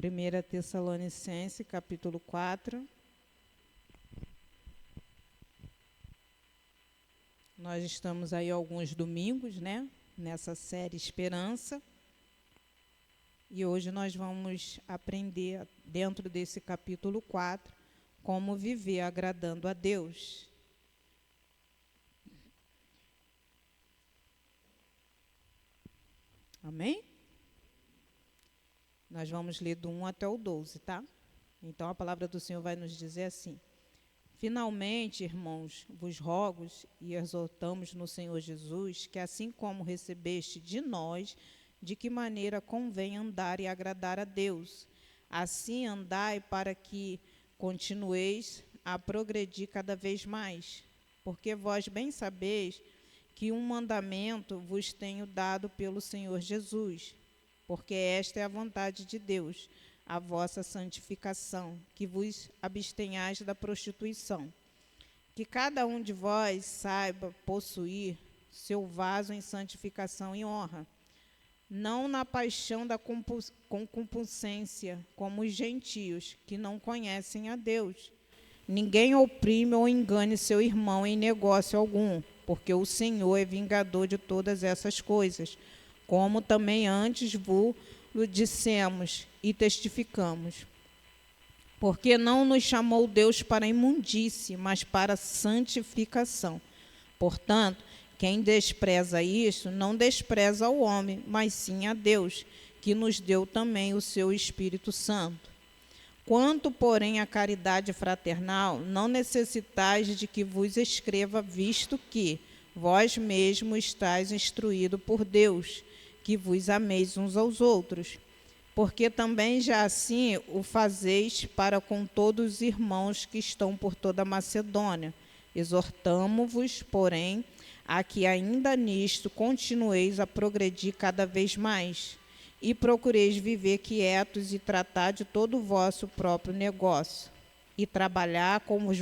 1 Tessalonicenses, capítulo 4. Nós estamos aí alguns domingos, né? Nessa série Esperança. E hoje nós vamos aprender, dentro desse capítulo 4, como viver agradando a Deus. Amém? Nós vamos ler do 1 até o 12, tá? Então, a palavra do Senhor vai nos dizer assim: Finalmente, irmãos, vos rogo e exortamos no Senhor Jesus que, assim como recebeste de nós, de que maneira convém andar e agradar a Deus, assim andai para que continueis a progredir cada vez mais. Porque vós bem sabeis que um mandamento vos tenho dado pelo Senhor Jesus, porque esta é a vontade de Deus, a vossa santificação, que vos abstenhais da prostituição. Que cada um de vós saiba possuir seu vaso em santificação e honra, não na paixão da concupiscência, como os gentios, que não conhecem a Deus. Ninguém oprime ou engane seu irmão em negócio algum, porque o Senhor é vingador de todas essas coisas, como também antes vos dissemos e testificamos. Porque não nos chamou Deus para imundície, mas para santificação. Portanto, quem despreza isso, não despreza o homem, mas sim a Deus, que nos deu também o seu Espírito Santo. Quanto, porém, à caridade fraternal, não necessitais de que vos escreva, visto que vós mesmos estáis instruídos por Deus, que vos ameis uns aos outros. Porque também já assim o fazeis para com todos os irmãos que estão por toda a Macedônia. Exortamo-vos, porém, a que ainda nisto continueis a progredir cada vez mais, e procureis viver quietos e tratar de todo o vosso próprio negócio, e trabalhar com as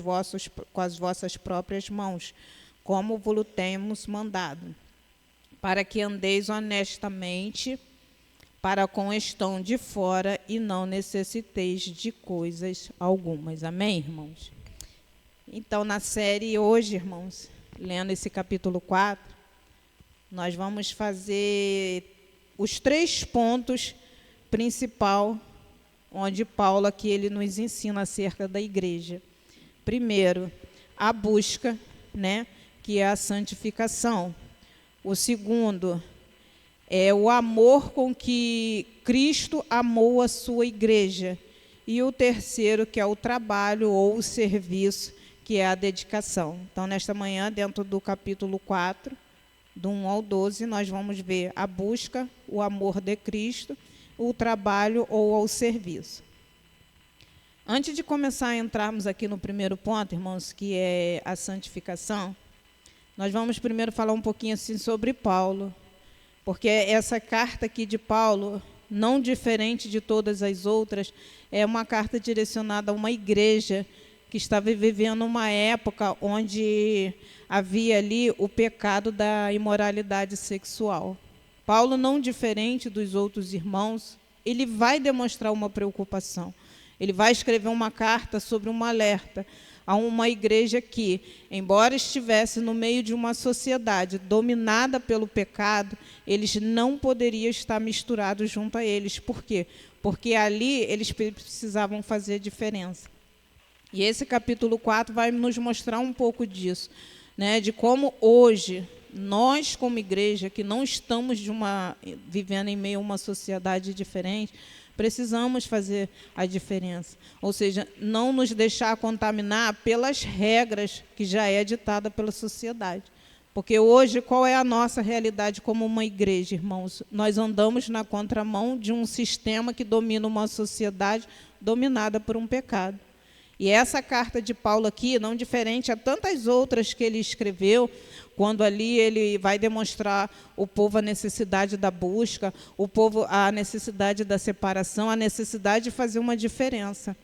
vossas próprias mãos, como vos temos mandado, para que andeis honestamente para com estão de fora e não necessiteis de coisas algumas. Amém, irmãos? Então, na série hoje, irmãos, lendo esse capítulo 4, nós vamos fazer os 3 pontos principais, onde Paulo aqui ele nos ensina acerca da igreja. Primeiro, a busca, né, que é a santificação. O segundo é o amor com que Cristo amou a sua igreja. E o terceiro, que é o trabalho ou o serviço, que é a dedicação. Então, nesta manhã, dentro do capítulo 4, do 1 ao 12, nós vamos ver a busca, o amor de Cristo, o trabalho ou o serviço. Antes de começar a entrarmos aqui no primeiro ponto, irmãos, que é a santificação, nós vamos primeiro falar um pouquinho assim sobre Paulo, porque essa carta aqui de Paulo, não diferente de todas as outras, é uma carta direcionada a uma igreja que estava vivendo uma época onde havia ali o pecado da imoralidade sexual. Paulo, não diferente dos outros irmãos, ele vai demonstrar uma preocupação. Ele vai escrever uma carta sobre um alerta a uma igreja que, embora estivesse no meio de uma sociedade dominada pelo pecado, eles não poderiam estar misturados junto a eles. Por quê? Porque ali eles precisavam fazer diferença. E esse capítulo 4 vai nos mostrar um pouco disso, né? De como hoje, nós como igreja, que não estamos vivendo em meio a uma sociedade diferente, precisamos fazer a diferença. Ou seja, não nos deixar contaminar pelas regras que já é ditada pela sociedade. Porque hoje, qual é a nossa realidade como uma igreja, irmãos? Nós andamos na contramão de um sistema que domina uma sociedade dominada por um pecado. E essa carta de Paulo aqui, não diferente a tantas outras que ele escreveu, quando ali ele vai demonstrar o povo a necessidade da busca, o povo a necessidade da separação, a necessidade de fazer uma diferença.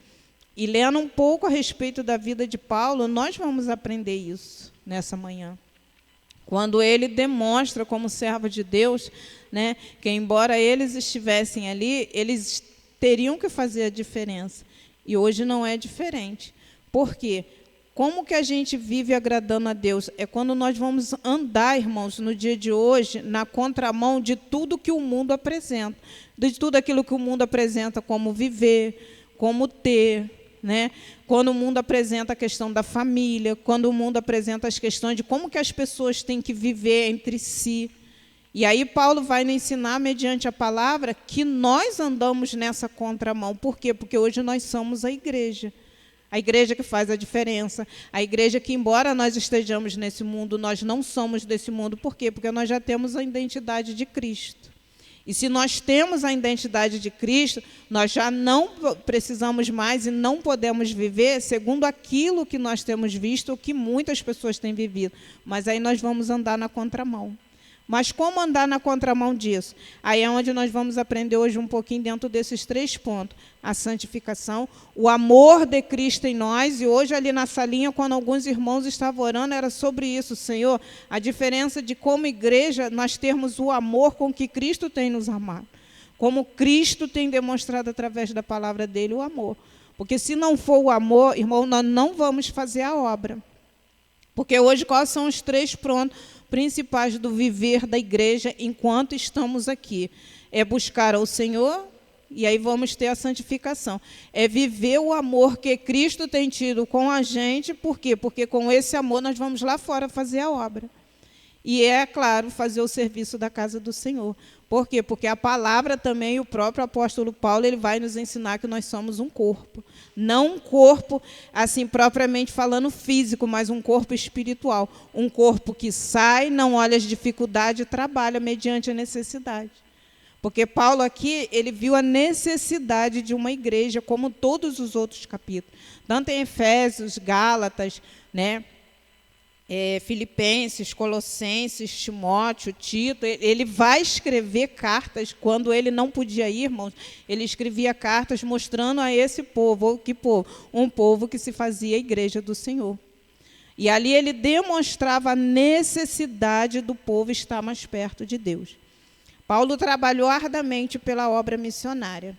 E lendo um pouco a respeito da vida de Paulo, nós vamos aprender isso nessa manhã. Quando ele demonstra como servo de Deus, né, que embora eles estivessem ali, eles teriam que fazer a diferença. E hoje não é diferente. Por quê? Como que a gente vive agradando a Deus? É quando nós vamos andar, irmãos, no dia de hoje, na contramão de tudo que o mundo apresenta. De tudo aquilo que o mundo apresenta como viver, como ter, né? Quando o mundo apresenta a questão da família, quando o mundo apresenta as questões de como que as pessoas têm que viver entre si. E aí Paulo vai nos ensinar, mediante a palavra, que nós andamos nessa contramão. Por quê? Porque hoje nós somos a igreja que faz a diferença, a igreja que, embora nós estejamos nesse mundo, nós não somos desse mundo. Por quê? Porque nós já temos a identidade de Cristo. E se nós temos a identidade de Cristo, nós já não precisamos mais e não podemos viver segundo aquilo que nós temos visto, ou que muitas pessoas têm vivido. Mas aí nós vamos andar na contramão. Mas como andar na contramão disso? Aí é onde nós vamos aprender hoje um pouquinho dentro desses 3 pontos. A santificação, o amor de Cristo em nós. E hoje ali na salinha, quando alguns irmãos estavam orando, era sobre isso, Senhor. A diferença de como igreja nós termos o amor com que Cristo tem nos amado. Como Cristo tem demonstrado através da palavra dele o amor. Porque se não for o amor, irmão, nós não vamos fazer a obra. Porque hoje quais são os 3 pontos principais do viver da igreja enquanto estamos aqui? É buscar ao Senhor, e aí vamos ter a santificação. É viver o amor que Cristo tem tido com a gente. Por quê? Porque com esse amor nós vamos lá fora fazer a obra. E é, claro, fazer o serviço da casa do Senhor. Por quê? Porque a palavra também, o próprio apóstolo Paulo, ele vai nos ensinar que nós somos um corpo. Não um corpo, assim, propriamente falando físico, mas um corpo espiritual. Um corpo que sai, não olha as dificuldades e trabalha mediante a necessidade. Porque Paulo aqui, ele viu a necessidade de uma igreja, como todos os outros capítulos. Tanto em Efésios, Gálatas, né? Filipenses, Colossenses, Timóteo, Tito, ele vai escrever cartas. Quando ele não podia ir, irmãos, ele escrevia cartas mostrando a esse povo, que povo? Um povo que se fazia a igreja do Senhor. E ali ele demonstrava a necessidade do povo estar mais perto de Deus. Paulo trabalhou arduamente pela obra missionária.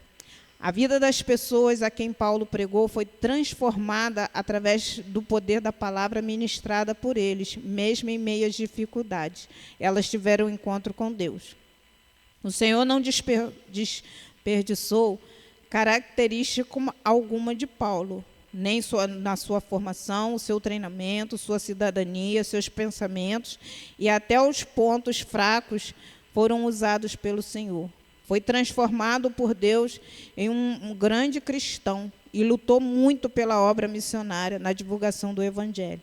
A vida das pessoas a quem Paulo pregou foi transformada através do poder da palavra ministrada por eles, mesmo em meio às dificuldades. Elas tiveram um encontro com Deus. O Senhor não desperdiçou característica alguma de Paulo, nem na sua formação, o seu treinamento, sua cidadania, seus pensamentos, e até os pontos fracos foram usados pelo Senhor. Foi transformado por Deus em um grande cristão e lutou muito pela obra missionária, na divulgação do Evangelho.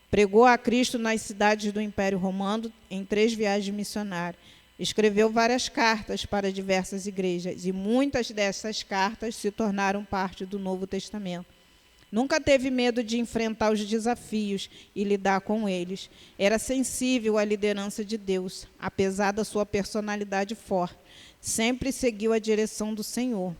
Pregou a Cristo nas cidades do Império Romano em 3 viagens missionárias. Escreveu várias cartas para diversas igrejas e muitas dessas cartas se tornaram parte do Novo Testamento. Nunca teve medo de enfrentar os desafios e lidar com eles. Era sensível à liderança de Deus, apesar da sua personalidade forte. Sempre seguiu a direção do Senhor.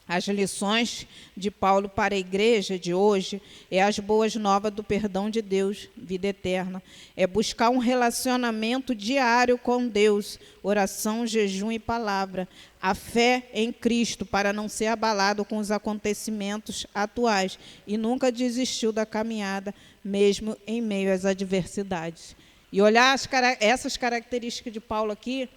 As lições de Paulo para a igreja de hoje é as boas novas do perdão de Deus, vida eterna. É buscar um relacionamento diário com Deus, oração, jejum e palavra. A fé em Cristo para não ser abalado com os acontecimentos atuais e nunca desistiu da caminhada, mesmo em meio às adversidades. E olhar essas características de Paulo aqui,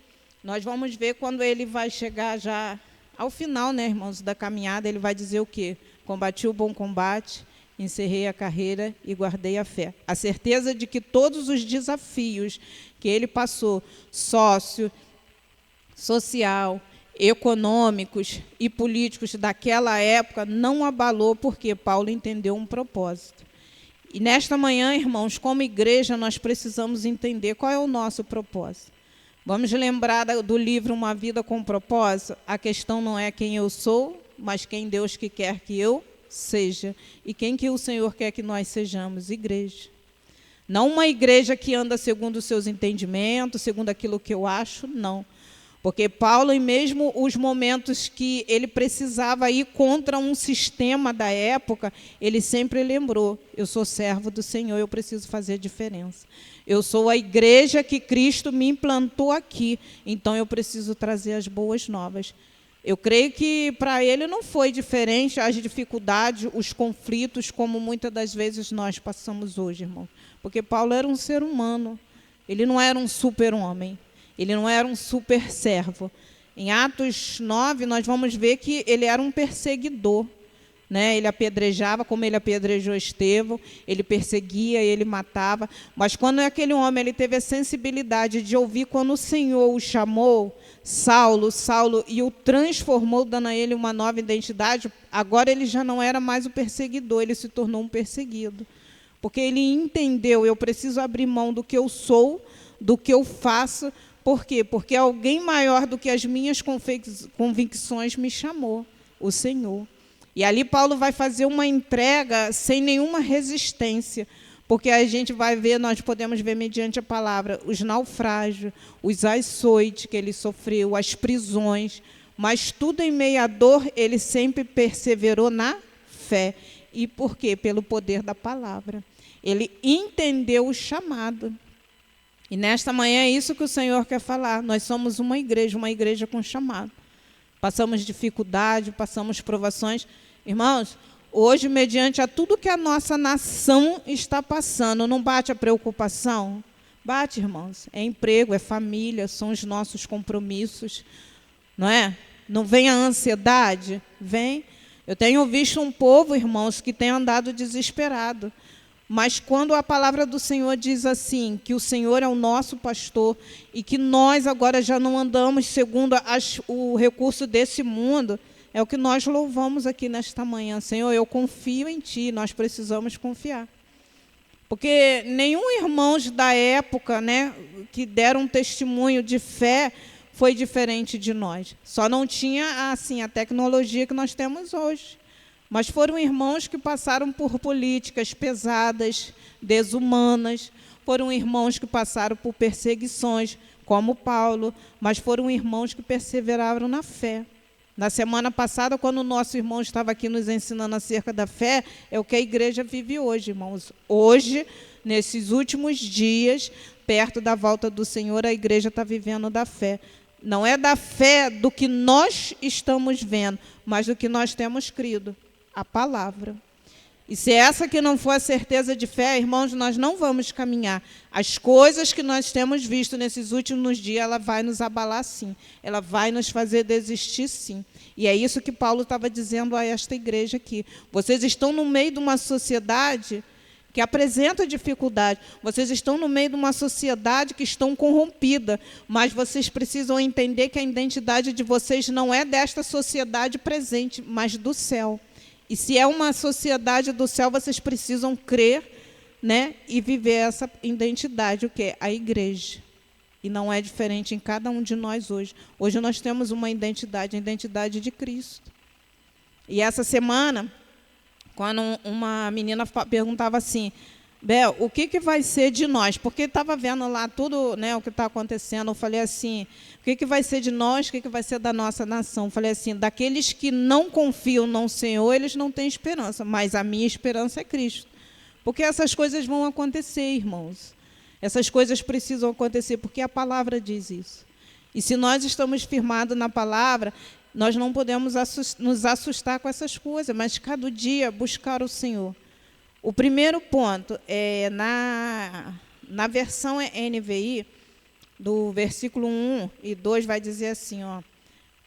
nós vamos ver quando ele vai chegar já ao final, né, irmãos, da caminhada. Ele vai dizer o quê? Combati o bom combate, encerrei a carreira e guardei a fé. A certeza de que todos os desafios que ele passou, social, econômicos e políticos daquela época, não abalou, porque Paulo entendeu um propósito. E nesta manhã, irmãos, como igreja, nós precisamos entender qual é o nosso propósito. Vamos lembrar do livro Uma Vida com Propósito? A questão não é quem eu sou, mas quem Deus que quer que eu seja. E quem que o Senhor quer que nós sejamos? Igreja. Não uma igreja que anda segundo os seus entendimentos, segundo aquilo que eu acho, não. Porque Paulo, e mesmo os momentos que ele precisava ir contra um sistema da época, ele sempre lembrou: eu sou servo do Senhor, eu preciso fazer a diferença. Eu sou a igreja que Cristo me implantou aqui, então eu preciso trazer as boas novas. Eu creio que para ele não foi diferente as dificuldades, os conflitos, como muitas das vezes nós passamos hoje, irmão. Porque Paulo era um ser humano, ele não era um super-homem, ele não era um super-servo. Em Atos 9, nós vamos ver que ele era um perseguidor. Né? Ele apedrejava, como ele apedrejou Estevão, ele perseguia, ele matava. Mas quando aquele homem ele teve a sensibilidade de ouvir quando o Senhor o chamou, Saulo, e o transformou, dando a ele uma nova identidade, agora ele já não era mais o perseguidor, ele se tornou um perseguido. Porque ele entendeu, eu preciso abrir mão do que eu sou, do que eu faço. Por quê? Porque alguém maior do que as minhas convicções me chamou, o Senhor. E ali Paulo vai fazer uma entrega sem nenhuma resistência, porque a gente vai ver, nós podemos ver mediante a palavra, os naufrágios, os açoites que ele sofreu, as prisões, mas tudo em meio à dor, ele sempre perseverou na fé. E por quê? Pelo poder da palavra. Ele entendeu o chamado. E nesta manhã é isso que o Senhor quer falar. Nós somos uma igreja com chamado. Passamos dificuldade, passamos provações. Irmãos, hoje, mediante a tudo que a nossa nação está passando, não bate a preocupação? Bate, irmãos. É emprego, é família, são os nossos compromissos, não é? Não vem a ansiedade? Vem. Eu tenho visto um povo, irmãos, que tem andado desesperado. Mas quando a palavra do Senhor diz assim, que o Senhor é o nosso pastor e que nós agora já não andamos segundo o recurso desse mundo, é o que nós louvamos aqui nesta manhã. Senhor, eu confio em Ti, nós precisamos confiar. Porque nenhum irmão da época, né, que deram um testemunho de fé foi diferente de nós. Só não tinha assim, a tecnologia que nós temos hoje. Mas foram irmãos que passaram por políticas pesadas, desumanas, foram irmãos que passaram por perseguições, como Paulo, mas foram irmãos que perseveraram na fé. Na semana passada, quando o nosso irmão estava aqui nos ensinando acerca da fé, é o que a igreja vive hoje, irmãos. Hoje, nesses últimos dias, perto da volta do Senhor, a igreja está vivendo da fé. Não é da fé do que nós estamos vendo, mas do que nós temos crido, a palavra. E se essa que não for a certeza de fé, irmãos, nós não vamos caminhar. As coisas que nós temos visto nesses últimos dias, ela vai nos abalar sim. Ela vai nos fazer desistir sim. E é isso que Paulo estava dizendo a esta igreja aqui. Vocês estão no meio de uma sociedade que apresenta dificuldade. Vocês estão no meio de uma sociedade que estão corrompida. Mas vocês precisam entender que a identidade de vocês não é desta sociedade presente, mas do céu. E se é uma sociedade do céu, vocês precisam crer, né, e viver essa identidade, o que é? A igreja. E não é diferente em cada um de nós hoje. Hoje nós temos uma identidade, a identidade de Cristo. E essa semana, quando uma menina perguntava assim, Bel, o que vai ser de nós? Porque estava vendo lá tudo, né, o que está acontecendo. Eu falei assim, o que vai ser de nós, o que vai ser da nossa nação? Eu falei assim, daqueles que não confiam no Senhor, eles não têm esperança, mas a minha esperança é Cristo. Porque essas coisas vão acontecer, irmãos. Essas coisas precisam acontecer, porque a palavra diz isso. E se nós estamos firmados na palavra, nós não podemos nos assustar com essas coisas, mas cada dia buscar o Senhor. O primeiro ponto, é na versão NVI, do versículo 1 e 2, vai dizer assim, ó,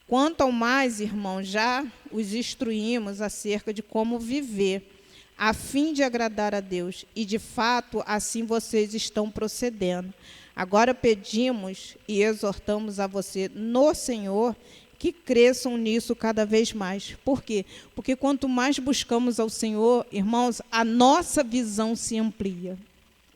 quanto ao mais, irmãos, já os instruímos acerca de como viver, a fim de agradar a Deus, e, de fato, assim vocês estão procedendo. Agora pedimos e exortamos a você no Senhor que cresçam nisso cada vez mais. Por quê? Porque quanto mais buscamos ao Senhor, irmãos, a nossa visão se amplia.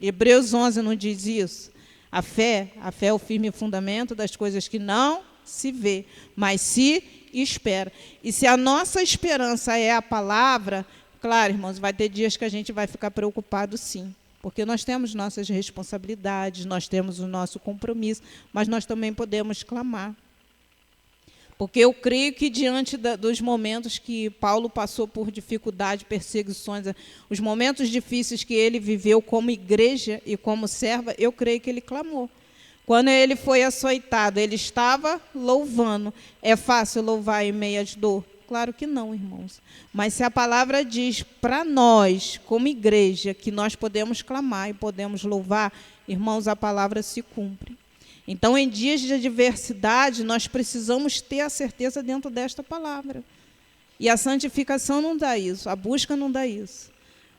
Hebreus 11 não diz isso? A fé é o firme fundamento das coisas que não se vê, mas se espera. E se a nossa esperança é a palavra, claro, irmãos, vai ter dias que a gente vai ficar preocupado, sim. Porque nós temos nossas responsabilidades, nós temos o nosso compromisso, mas nós também podemos clamar. Porque eu creio que diante dos momentos que Paulo passou por dificuldade, perseguições, os momentos difíceis que ele viveu como igreja e como serva, eu creio que ele clamou. Quando ele foi açoitado, ele estava louvando. É fácil louvar em meio às dor? Claro que não, irmãos. Mas se a palavra diz para nós, como igreja, que nós podemos clamar e podemos louvar, irmãos, a palavra se cumpre. Então, em dias de adversidade, nós precisamos ter a certeza dentro desta palavra. E a santificação não dá isso, a busca não dá isso.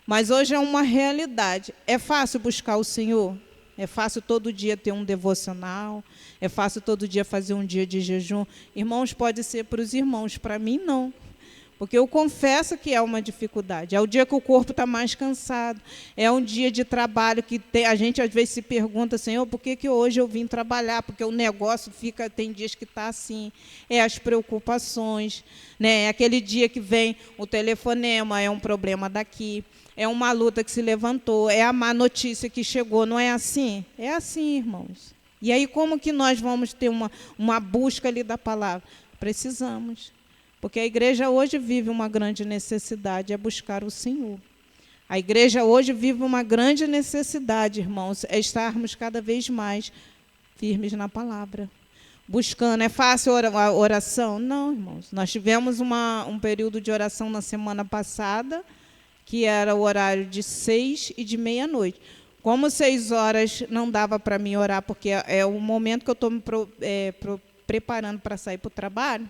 Mas hoje é uma realidade. É fácil buscar o Senhor? É fácil todo dia ter um devocional? É fácil todo dia fazer um dia de jejum? Irmãos, pode ser para os irmãos, para mim não. Porque eu confesso que é uma dificuldade. É o dia que o corpo está mais cansado. É um dia de trabalho que a gente às vezes se pergunta, Senhor, por que hoje eu vim trabalhar? Porque o negócio fica, tem dias que está assim. É as preocupações, né? É aquele dia que vem o telefonema, é um problema daqui. É uma luta que se levantou, é a má notícia que chegou, não é assim? É assim, irmãos. E aí como que nós vamos ter uma busca ali da palavra? Precisamos. Porque a igreja hoje vive uma grande necessidade, é buscar o Senhor. A igreja hoje vive uma grande necessidade, irmãos, é estarmos cada vez mais firmes na palavra. Buscando. É fácil a oração? Não, irmãos. Nós tivemos um período de oração na semana passada, que era o horário de 6 e de meia-noite. Como 6 horas não dava para mim orar, porque é o momento que eu estou me preparando para sair para o trabalho,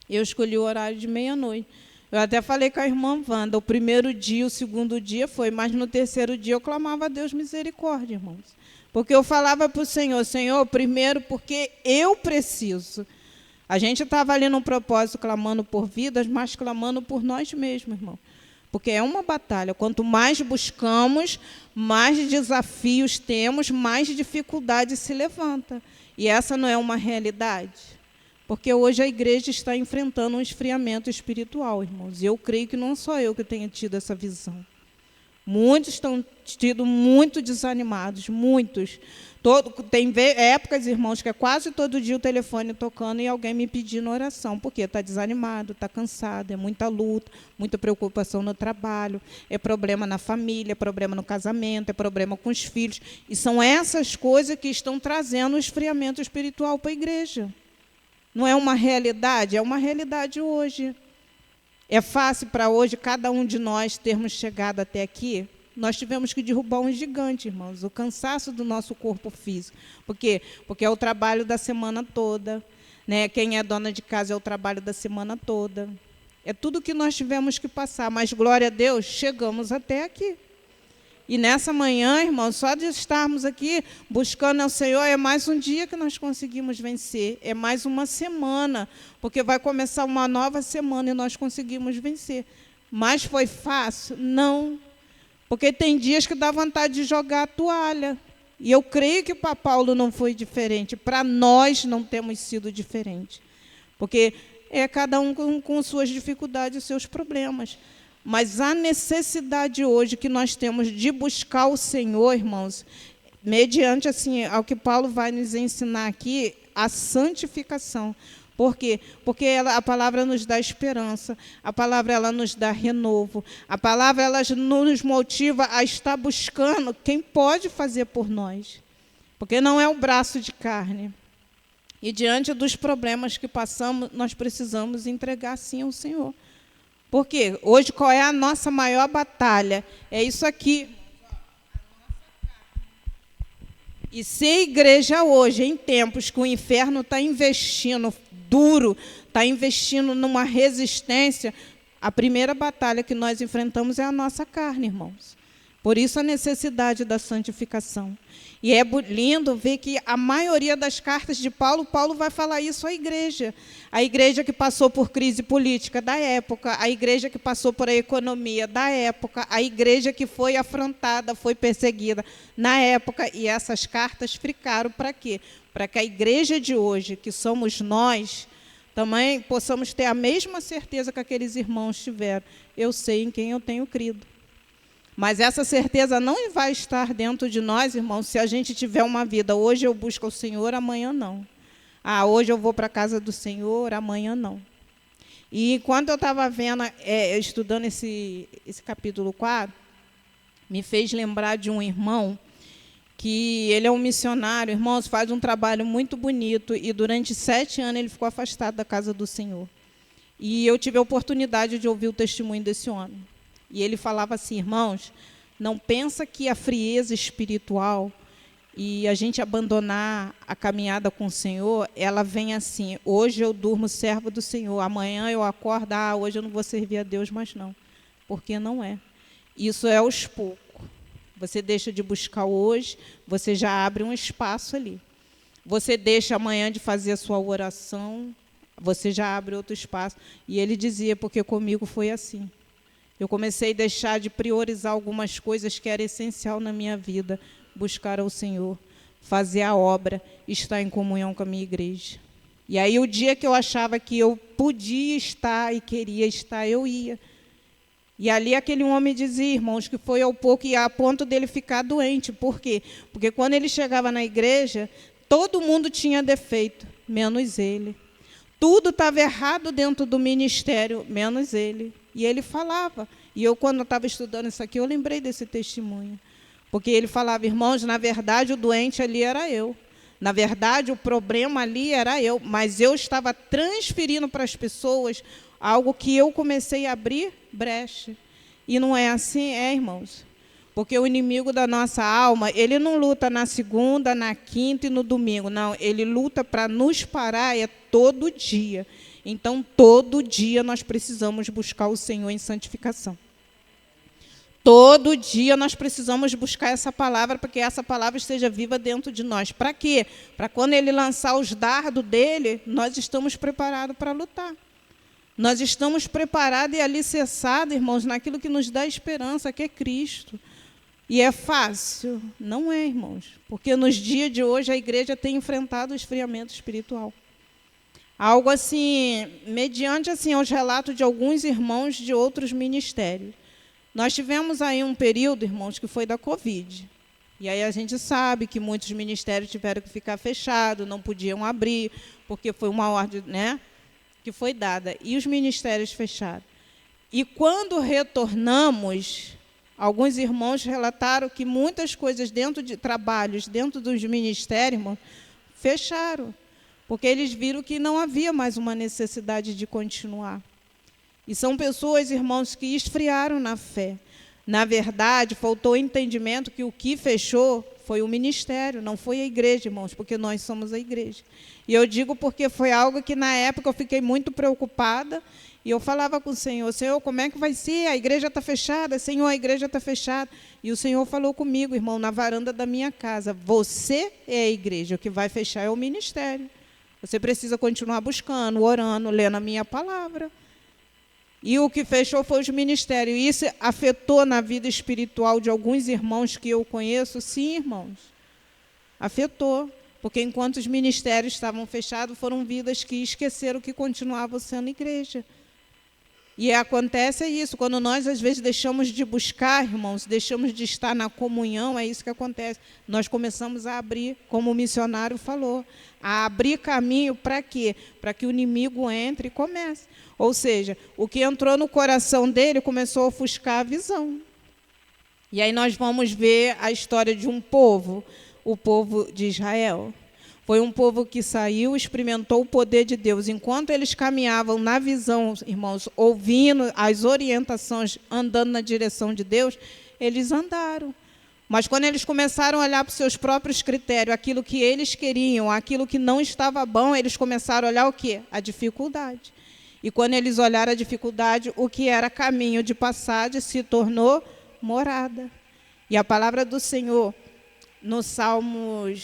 eu escolhi o horário de meia-noite. Eu até falei com a irmã Wanda, o primeiro dia, o segundo dia foi, mas no terceiro dia eu clamava a Deus misericórdia, irmãos. Porque eu falava para o Senhor, Senhor, primeiro porque eu preciso. A gente estava ali no propósito, clamando por vidas, mas clamando por nós mesmos, irmão. Porque é uma batalha. Quanto mais buscamos, mais desafios temos, mais dificuldade se levanta. E essa não é uma realidade. Porque hoje a igreja está enfrentando um esfriamento espiritual, irmãos. E eu creio que não só eu que tenho tido essa visão. Muitos estão tido muito desanimados, muitos. Tem épocas, irmãos, que é quase todo dia o telefone tocando e alguém me pedindo oração, porque está desanimado, está cansado, é muita luta, muita preocupação no trabalho, é problema na família, é problema no casamento, é problema com os filhos. E são essas coisas que estão trazendo o esfriamento espiritual para a igreja. Não é uma realidade? É uma realidade hoje. É fácil para hoje, cada um de nós, termos chegado até aqui? Nós tivemos que derrubar um gigante, irmãos, o cansaço do nosso corpo físico. Por quê? Porque é o trabalho da semana toda. Né? Quem é dona de casa é o trabalho da semana toda. É tudo que nós tivemos que passar, mas, glória a Deus, chegamos até aqui. E nessa manhã, irmãos, só de estarmos aqui buscando ao Senhor, é mais um dia que nós conseguimos vencer, é mais uma semana, porque vai começar uma nova semana e nós conseguimos vencer. Mas foi fácil? Não. Porque tem dias que dá vontade de jogar a toalha. E eu creio que para Paulo não foi diferente, para nós não temos sido diferente. Porque é cada um com suas dificuldades e seus problemas. Mas a necessidade hoje que nós temos de buscar o Senhor, irmãos, mediante assim, ao que Paulo vai nos ensinar aqui, a santificação. Por quê? Porque a palavra nos dá esperança, a palavra ela nos dá renovo, a palavra ela nos motiva a estar buscando quem pode fazer por nós. Porque não é o braço de carne. E diante dos problemas que passamos, nós precisamos entregar sim ao Senhor. Porque hoje qual é a nossa maior batalha? É isso aqui. E se a igreja hoje, em tempos que o inferno está investindo duro, está investindo numa resistência, a primeira batalha que nós enfrentamos é a nossa carne, irmãos. Por isso a necessidade da santificação. E é lindo ver que a maioria das cartas de Paulo, Paulo vai falar isso à igreja. A igreja que passou por crise política da época, a igreja que passou por a economia da época, a igreja que foi afrontada, foi perseguida na época. E essas cartas ficaram para quê? Para que a igreja de hoje, que somos nós, também possamos ter a mesma certeza que aqueles irmãos tiveram. Eu sei em quem eu tenho crido. Mas essa certeza não vai estar dentro de nós, irmãos, se a gente tiver uma vida. Hoje eu busco o Senhor, amanhã não. Hoje eu vou para a casa do Senhor, amanhã não. E enquanto eu estava vendo, estudando esse capítulo 4, me fez lembrar de um irmão que ele é um missionário, irmãos, faz um trabalho muito bonito, e durante 7 anos ele ficou afastado da casa do Senhor. E eu tive a oportunidade de ouvir o testemunho desse homem. E ele falava assim: irmãos, não pensa que a frieza espiritual e a gente abandonar a caminhada com o Senhor, ela vem assim: hoje eu durmo servo do Senhor, amanhã eu acordo, hoje eu não vou servir a Deus mais não. Porque não é. Isso é aos poucos. Você deixa de buscar hoje, você já abre um espaço ali. Você deixa amanhã de fazer a sua oração, você já abre outro espaço. E ele dizia: porque comigo foi assim. Eu comecei a deixar de priorizar algumas coisas que era essencial na minha vida. Buscar ao Senhor, fazer a obra, estar em comunhão com a minha igreja. E aí o dia que eu achava que eu podia estar e queria estar, eu ia. E ali aquele homem dizia, irmãos, que foi ao pouco e a ponto dele ficar doente. Por quê? Porque quando ele chegava na igreja, todo mundo tinha defeito, menos ele. Tudo estava errado dentro do ministério, menos ele. E ele falava. E eu, quando estava estudando isso aqui, eu lembrei desse testemunho. Porque ele falava: irmãos, na verdade o doente ali era eu. Na verdade o problema ali era eu. Mas eu estava transferindo para as pessoas algo que eu comecei a abrir brecha. E não é assim, irmãos? Porque o inimigo da nossa alma, ele não luta na segunda, na quinta e no domingo. Não, ele luta para nos parar todo dia. Então, todo dia nós precisamos buscar o Senhor em santificação. Todo dia nós precisamos buscar essa palavra, para que essa palavra esteja viva dentro de nós. Para quê? Para quando ele lançar os dardos dele, nós estamos preparados para lutar. Nós estamos preparados e alicerçados, irmãos, naquilo que nos dá esperança, que é Cristo. E é fácil? Não é, irmãos. Porque nos dias de hoje a igreja tem enfrentado o esfriamento espiritual. Algo assim, mediante assim, aos relatos de alguns irmãos de outros ministérios. Nós tivemos aí um período, irmãos, que foi da Covid. E aí a gente sabe que muitos ministérios tiveram que ficar fechados, não podiam abrir, porque foi uma ordem, né, que foi dada. E os ministérios fecharam. E quando retornamos, alguns irmãos relataram que muitas coisas dentro de trabalhos, dentro dos ministérios, irmãos, fecharam. Porque eles viram que não havia mais uma necessidade de continuar. E são pessoas, irmãos, que esfriaram na fé. Na verdade, faltou entendimento que o que fechou foi o ministério, não foi a igreja, irmãos, porque nós somos a igreja. E eu digo porque foi algo que, na época, eu fiquei muito preocupada, e eu falava com o Senhor: Senhor, como é que vai ser? A igreja está fechada, Senhor, a igreja está fechada. E o Senhor falou comigo, irmão, na varanda da minha casa: você é a igreja, o que vai fechar é o ministério. Você precisa continuar buscando, orando, lendo a minha palavra. E o que fechou foi os ministérios. E isso afetou na vida espiritual de alguns irmãos que eu conheço? Sim, irmãos. Afetou. Porque enquanto os ministérios estavam fechados, foram vidas que esqueceram que continuavam sendo igreja. E acontece isso. Quando nós, às vezes, deixamos de buscar, irmãos, deixamos de estar na comunhão, é isso que acontece. Nós começamos a abrir, como o missionário falou, a abrir caminho para quê? Para que o inimigo entre e comece. Ou seja, o que entrou no coração dele começou a ofuscar a visão. E aí nós vamos ver a história de um povo, o povo de Israel. Foi um povo que saiu, experimentou o poder de Deus. Enquanto eles caminhavam na visão, irmãos, ouvindo as orientações, andando na direção de Deus, eles andaram. Mas quando eles começaram a olhar para os seus próprios critérios, aquilo que eles queriam, aquilo que não estava bom, eles começaram a olhar o quê? A dificuldade. E quando eles olharam a dificuldade, o que era caminho de passagem se tornou morada. E a palavra do Senhor, no Salmos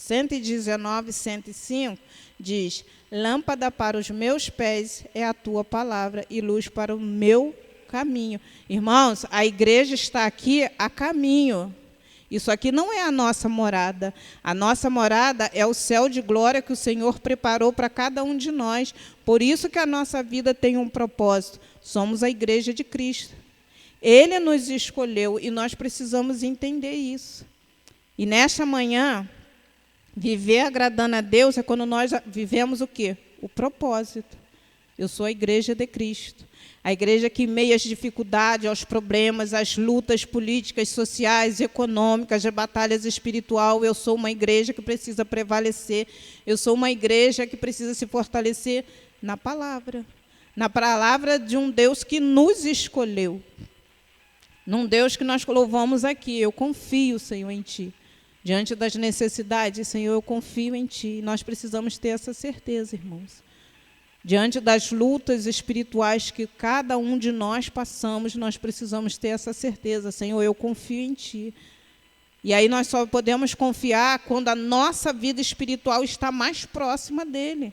119, 105, diz: lâmpada para os meus pés é a tua palavra e luz para o meu caminho. Irmãos, a igreja está aqui a caminho. Isso aqui não é a nossa morada. A nossa morada é o céu de glória que o Senhor preparou para cada um de nós. Por isso que a nossa vida tem um propósito. Somos a igreja de Cristo. Ele nos escolheu e nós precisamos entender isso. E nesta manhã, viver agradando a Deus é quando nós vivemos o quê? O propósito. Eu sou a igreja de Cristo. A igreja que, em meio às dificuldades, aos problemas, às lutas políticas, sociais, econômicas, às batalhas espirituais, eu sou uma igreja que precisa prevalecer. Eu sou uma igreja que precisa se fortalecer na palavra de um Deus que nos escolheu, num Deus que nós louvamos aqui. Eu confio, Senhor, em Ti. Diante das necessidades, Senhor, eu confio em Ti. Nós precisamos ter essa certeza, irmãos. Diante das lutas espirituais que cada um de nós passamos, nós precisamos ter essa certeza. Senhor, eu confio em Ti. E aí nós só podemos confiar quando a nossa vida espiritual está mais próxima dEle.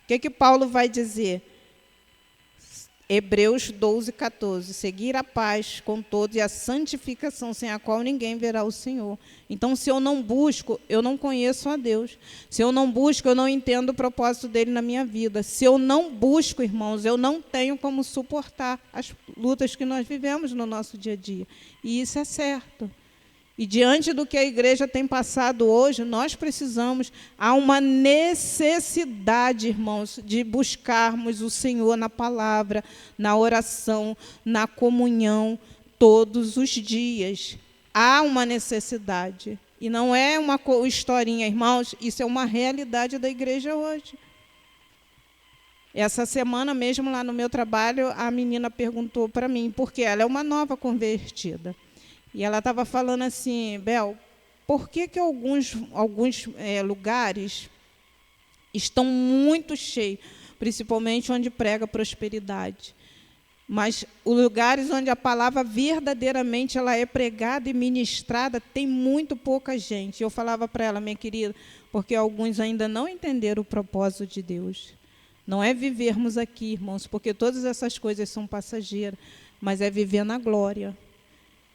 O que Paulo vai dizer? Hebreus 12, 14. Seguir a paz com todos e a santificação, sem a qual ninguém verá o Senhor. Então, se eu não busco, eu não conheço a Deus. Se eu não busco, eu não entendo o propósito dele na minha vida. Se eu não busco, irmãos, eu não tenho como suportar as lutas que nós vivemos no nosso dia a dia. E isso é certo. E diante do que a igreja tem passado hoje, nós precisamos, há uma necessidade, irmãos, de buscarmos o Senhor na palavra, na oração, na comunhão, todos os dias. Há uma necessidade. E não é uma historinha, irmãos, isso é uma realidade da igreja hoje. Essa semana mesmo, lá no meu trabalho, a menina perguntou para mim, porque ela é uma nova convertida. E ela estava falando assim, Bel, por que alguns lugares estão muito cheios, principalmente onde prega prosperidade, mas os lugares onde a palavra verdadeiramente ela é pregada e ministrada, tem muito pouca gente. Eu falava para ela, minha querida, porque alguns ainda não entenderam o propósito de Deus. Não é vivermos aqui, irmãos, porque todas essas coisas são passageiras, mas é viver na glória.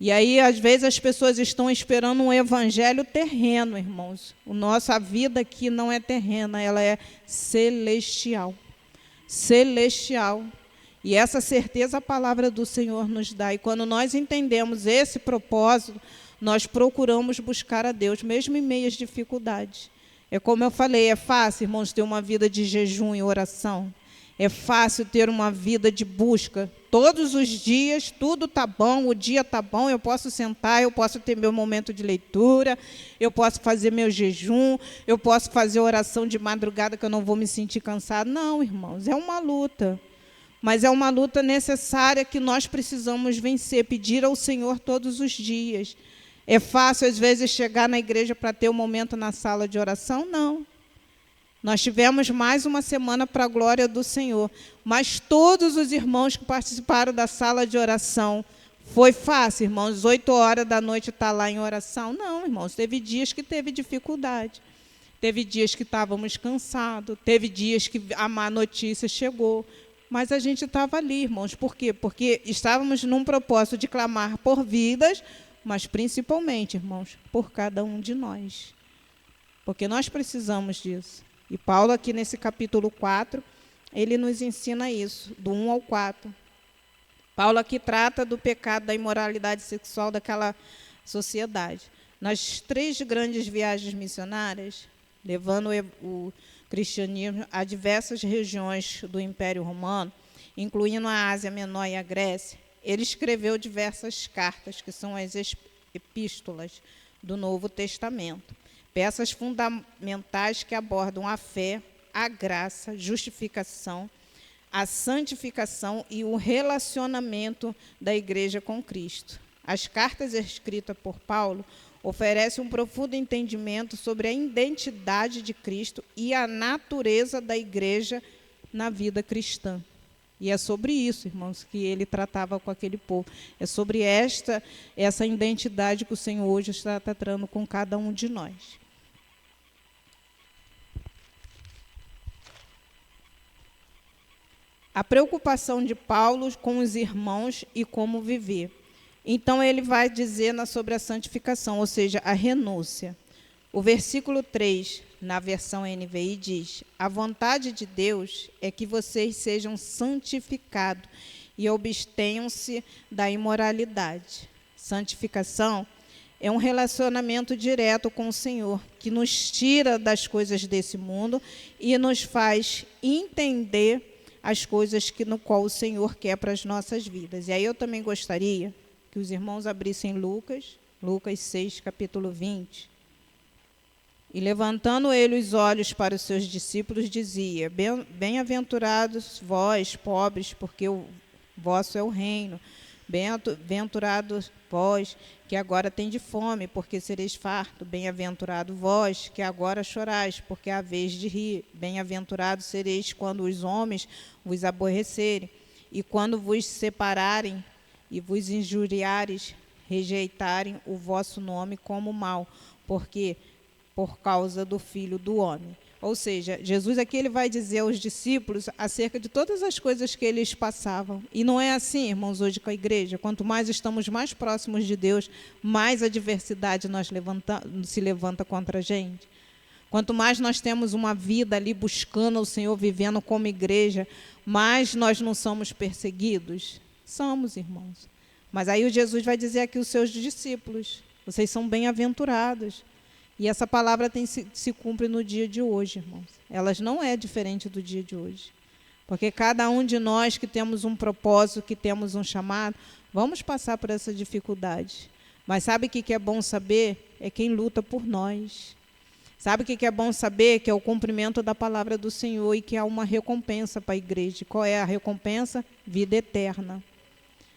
E aí, às vezes, as pessoas estão esperando um evangelho terreno, irmãos. A vida aqui não é terrena, ela é celestial. Celestial. E essa certeza a palavra do Senhor nos dá. E quando nós entendemos esse propósito, nós procuramos buscar a Deus, mesmo em meio às dificuldades. É como eu falei, é fácil, irmãos, ter uma vida de jejum e oração. É fácil ter uma vida de busca. Todos os dias, tudo está bom, o dia está bom, eu posso sentar, eu posso ter meu momento de leitura, eu posso fazer meu jejum, eu posso fazer oração de madrugada que eu não vou me sentir cansado. Não, irmãos, é uma luta. Mas é uma luta necessária que nós precisamos vencer, pedir ao Senhor todos os dias. É fácil, às vezes, chegar na igreja para ter um momento na sala de oração? Não. Nós tivemos mais uma semana para a glória do Senhor, mas todos os irmãos que participaram da sala de oração, foi fácil, irmãos, 8 horas da noite estar lá em oração? Não, irmãos, teve dias que teve dificuldade, teve dias que estávamos cansados, teve dias que a má notícia chegou, mas a gente estava ali, irmãos. Por quê? Porque estávamos num propósito de clamar por vidas, mas principalmente, irmãos, por cada um de nós, porque nós precisamos disso. E Paulo, aqui nesse capítulo 4, ele nos ensina isso, do 1 ao 4. Paulo aqui trata do pecado da imoralidade sexual daquela sociedade. Nas 3 grandes viagens missionárias, levando o cristianismo a diversas regiões do Império Romano, incluindo a Ásia Menor e a Grécia, ele escreveu diversas cartas, que são as epístolas do Novo Testamento. Peças fundamentais que abordam a fé, a graça, justificação, a santificação e o relacionamento da igreja com Cristo. As cartas escritas por Paulo oferecem um profundo entendimento sobre a identidade de Cristo e a natureza da igreja na vida cristã. E é sobre isso, irmãos, que ele tratava com aquele povo. É sobre essa identidade que o Senhor hoje está tratando com cada um de nós. A preocupação de Paulo com os irmãos e como viver. Então, ele vai dizer sobre a santificação, ou seja, a renúncia. O versículo 3, na versão NVI, diz: a vontade de Deus é que vocês sejam santificados e abstenham-se da imoralidade. Santificação é um relacionamento direto com o Senhor, que nos tira das coisas desse mundo e nos faz entender as coisas que no qual o Senhor quer para as nossas vidas. E aí eu também gostaria que os irmãos abrissem Lucas 6, capítulo 20. E levantando ele os olhos para os seus discípulos, dizia: Bem-aventurados vós, pobres, porque o vosso é o reino. Bem-aventurados vós, que agora tendes fome, porque sereis farto. Bem-aventurado vós, que agora chorais, porque é a vez de rir. Bem-aventurados sereis quando os homens vos aborrecerem, e quando vos separarem e vos injuriares, rejeitarem o vosso nome como mal, porque por causa do Filho do Homem. Ou seja, Jesus aqui ele vai dizer aos discípulos acerca de todas as coisas que eles passavam. E não é assim, irmãos, hoje com a igreja. Quanto mais estamos mais próximos de Deus, mais adversidade se levanta contra a gente. Quanto mais nós temos uma vida ali buscando o Senhor, vivendo como igreja, mais nós não somos perseguidos. Somos, irmãos. Mas aí o Jesus vai dizer aqui aos seus discípulos: vocês são bem-aventurados. E essa palavra se cumpre no dia de hoje, irmãos. Elas não é diferente do dia de hoje. Porque cada um de nós que temos um propósito, que temos um chamado, vamos passar por essa dificuldade. Mas sabe o que é bom saber? É quem luta por nós. Sabe o que é bom saber? Que é o cumprimento da palavra do Senhor e que há uma recompensa para a igreja. Qual é a recompensa? Vida eterna.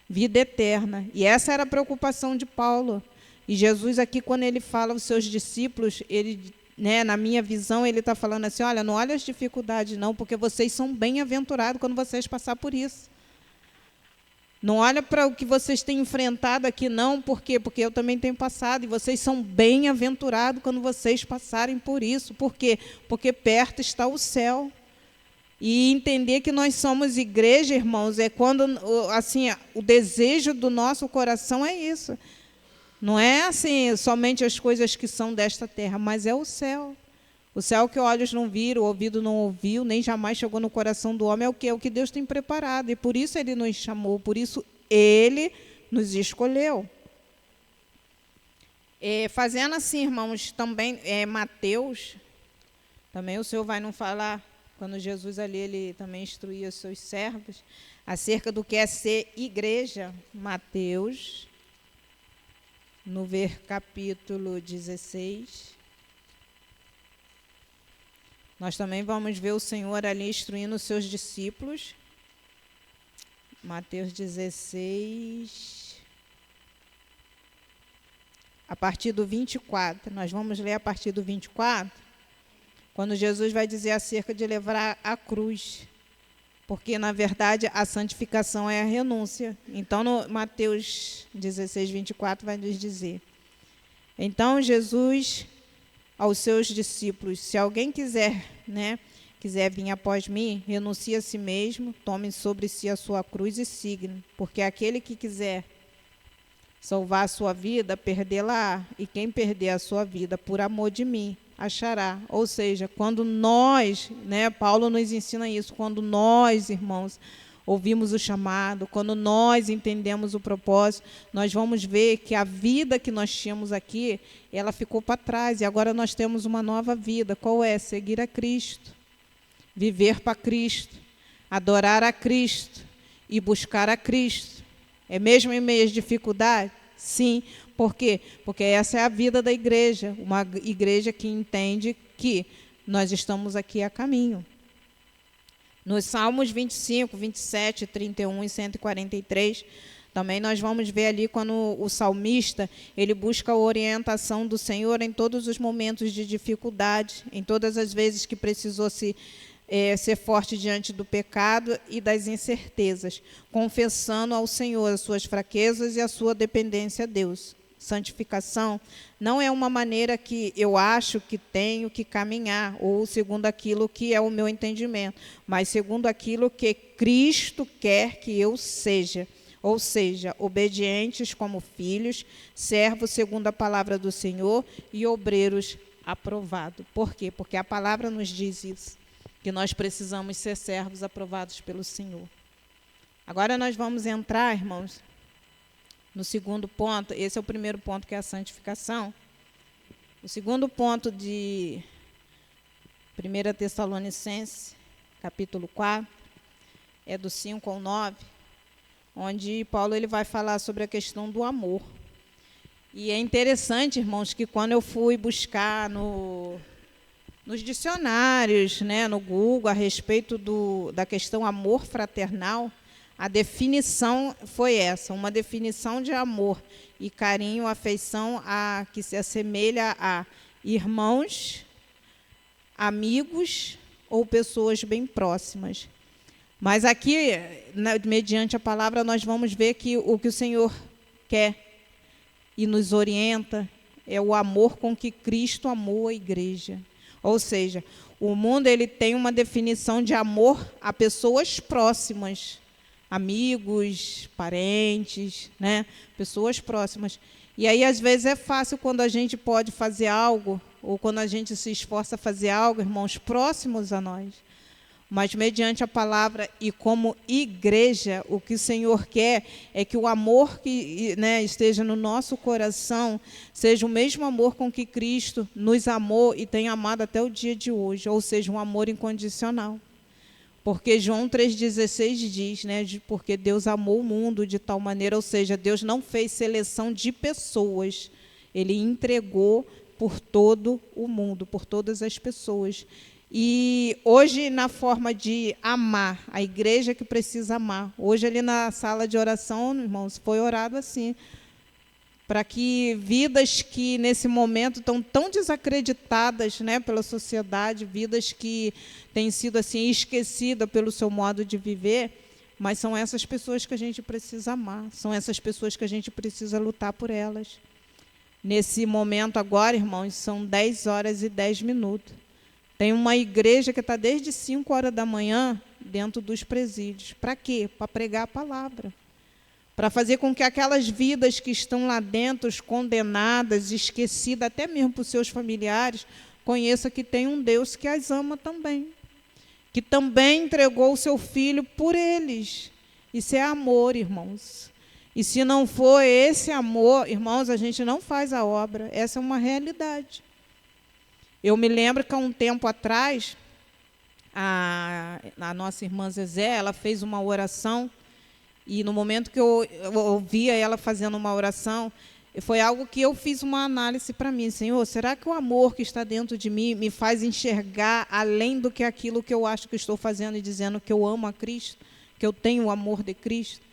Vida eterna. E essa era a preocupação de Paulo. E Jesus aqui, quando ele fala aos seus discípulos, ele, na minha visão, ele está falando assim: olha, não olha as dificuldades não, porque vocês são bem-aventurados quando vocês passarem por isso. Não olha para o que vocês têm enfrentado aqui não, por quê? Porque eu também tenho passado, e vocês são bem-aventurados quando vocês passarem por isso. Por quê? Porque perto está o céu. E entender que nós somos igreja, irmãos, é quando, assim, o desejo do nosso coração é isso. Não é assim, somente as coisas que são desta terra, mas é o céu. O céu que olhos não viram, o ouvido não ouviu, nem jamais chegou no coração do homem, é o que? É o que Deus tem preparado. E por isso Ele nos chamou, por isso Ele nos escolheu. Fazendo assim, irmãos, também Mateus, também o Senhor vai nos falar, quando Jesus ali, Ele também instruía os seus servos, acerca do que é ser igreja. Mateus, no capítulo 16, nós também vamos ver o Senhor ali instruindo os seus discípulos. Mateus 16, a partir do 24. Nós vamos ler a partir do 24, quando Jesus vai dizer acerca de levar a cruz. Porque, na verdade, a santificação é a renúncia. Então, no Mateus 16, 24, vai nos dizer: então, Jesus, aos seus discípulos: se alguém quiser vir após mim, renuncie a si mesmo, tome sobre si a sua cruz e siga-me. Porque aquele que quiser salvar a sua vida, perdê-la-á. E quem perder a sua vida por amor de mim, achará. Ou seja, quando nós, Paulo nos ensina isso, quando nós, irmãos, ouvimos o chamado, quando nós entendemos o propósito, nós vamos ver que a vida que nós tínhamos aqui, ela ficou para trás, e agora nós temos uma nova vida. Qual é? Seguir a Cristo, viver para Cristo, adorar a Cristo e buscar a Cristo. É mesmo em meio às dificuldades? Sim. Por quê? Porque essa é a vida da igreja, uma igreja que entende que nós estamos aqui a caminho. Nos Salmos 25, 27, 31 e 143, também nós vamos ver ali quando o salmista, ele busca a orientação do Senhor em todos os momentos de dificuldade, em todas as vezes que precisou ser forte diante do pecado e das incertezas, confessando ao Senhor as suas fraquezas e a sua dependência a Deus. Santificação não é uma maneira que eu acho que tenho que caminhar, ou segundo aquilo que é o meu entendimento, mas segundo aquilo que Cristo quer que eu seja. Ou seja, obedientes como filhos, servos segundo a palavra do Senhor e obreiros aprovados. Por quê? Porque a palavra nos diz isso, que nós precisamos ser servos aprovados pelo Senhor. Agora nós vamos entrar, irmãos, no segundo ponto. Esse é o primeiro ponto, que é a santificação. O segundo ponto de 1 Tessalonicenses, capítulo 4, é do 5 ao 9, onde Paulo ele vai falar sobre a questão do amor. E é interessante, irmãos, que quando eu fui buscar nos dicionários, né, no Google, a respeito da questão amor fraternal, a definição foi essa, uma definição de amor e carinho, afeição que se assemelha a irmãos, amigos ou pessoas bem próximas. Mas aqui, mediante a palavra, nós vamos ver que o Senhor quer e nos orienta é o amor com que Cristo amou a igreja. Ou seja, o mundo ele tem uma definição de amor a pessoas próximas, amigos, parentes, né? Pessoas próximas. E aí, às vezes, é fácil quando a gente pode fazer algo, ou quando a gente se esforça a fazer algo, irmãos, próximos a nós. Mas, mediante a palavra e como igreja, o que o Senhor quer é que o amor que, né, esteja no nosso coração seja o mesmo amor com que Cristo nos amou e tem amado até o dia de hoje, ou seja, um amor incondicional. Porque João 3,16 diz, né, porque Deus amou o mundo de tal maneira, ou seja, Deus não fez seleção de pessoas, Ele entregou por todo o mundo, por todas as pessoas. E hoje, na forma de amar, a igreja que precisa amar. Hoje, ali na sala de oração, irmãos, foi orado assim, para que vidas que, nesse momento, estão tão desacreditadas, né, pela sociedade, vidas que têm sido assim esquecidas pelo seu modo de viver, mas são essas pessoas que a gente precisa amar, são essas pessoas que a gente precisa lutar por elas. Nesse momento agora, irmãos, são 10 horas e 10 minutos. Tem uma igreja que está desde 5 horas da manhã dentro dos presídios. Para quê? Para pregar a palavra. Para fazer com que aquelas vidas que estão lá dentro, condenadas, esquecidas, até mesmo por seus familiares, conheçam que tem um Deus que as ama também. Que também entregou o seu Filho por eles. Isso é amor, irmãos. E se não for esse amor, irmãos, a gente não faz a obra. Essa é uma realidade. Eu me lembro que há um tempo atrás, a nossa irmã Zezé, ela fez uma oração, e no momento que eu ouvia ela fazendo uma oração, foi algo que eu fiz uma análise para mim. Senhor, será que o amor que está dentro de mim me faz enxergar além do que aquilo que eu acho que estou fazendo e dizendo que eu amo a Cristo, que eu tenho o amor de Cristo?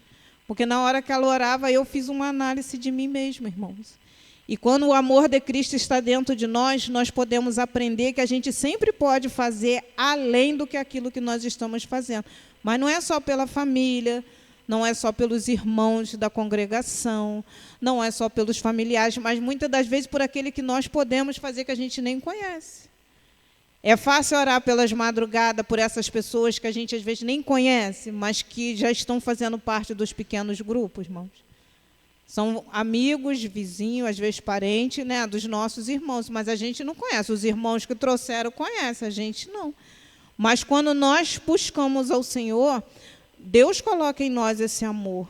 Porque na hora que ela orava, eu fiz uma análise de mim mesma, irmãos. E quando o amor de Cristo está dentro de nós, nós podemos aprender que a gente sempre pode fazer além do que aquilo que nós estamos fazendo. Mas não é só pela família, não é só pelos irmãos da congregação, não é só pelos familiares, mas muitas das vezes por aquele que nós podemos fazer que a gente nem conhece. É fácil orar pelas madrugadas por essas pessoas que a gente às vezes nem conhece, mas que já estão fazendo parte dos pequenos grupos, irmãos. São amigos, vizinhos, às vezes parentes, né, dos nossos irmãos, mas a gente não conhece. Os irmãos que trouxeram conhecem, a gente não. Mas quando nós buscamos ao Senhor, Deus coloca em nós esse amor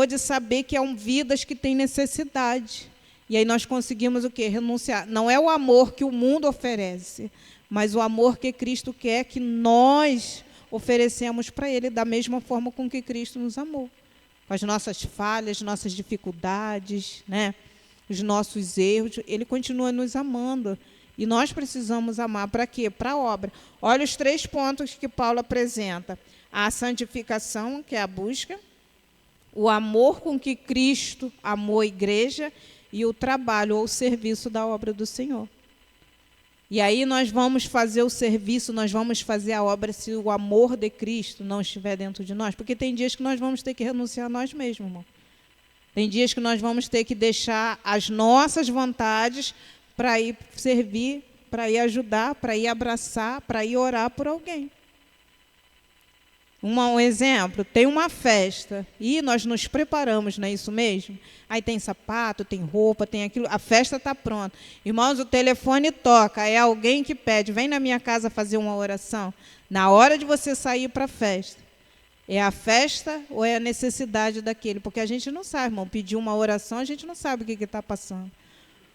de saber que há vidas que têm necessidade. E aí nós conseguimos o quê? Renunciar. Não é o amor que o mundo oferece, mas o amor que Cristo quer que nós oferecemos para Ele, da mesma forma com que Cristo nos amou. Com as nossas falhas, nossas dificuldades, né? Os nossos erros, Ele continua nos amando. E nós precisamos amar para quê? Para a obra. Olha os 3 pontos que Paulo apresenta. A santificação, que é a busca, o amor com que Cristo amou a igreja e o trabalho ou o serviço da obra do Senhor. E aí nós vamos fazer o serviço, nós vamos fazer a obra se o amor de Cristo não estiver dentro de nós. Porque tem dias que nós vamos ter que renunciar a nós mesmos, irmão. Tem dias que nós vamos ter que deixar as nossas vontades para ir servir, para ir ajudar, para ir abraçar, para ir orar por alguém. Um exemplo, tem uma festa e nós nos preparamos, não é isso mesmo? Aí tem sapato, tem roupa, tem aquilo, a festa está pronta. Irmãos, o telefone toca, é alguém que pede, vem na minha casa fazer uma oração. Na hora de você sair para a festa, é a festa ou é a necessidade daquele? Porque a gente não sabe, irmão, pedir uma oração, a gente não sabe o que está passando.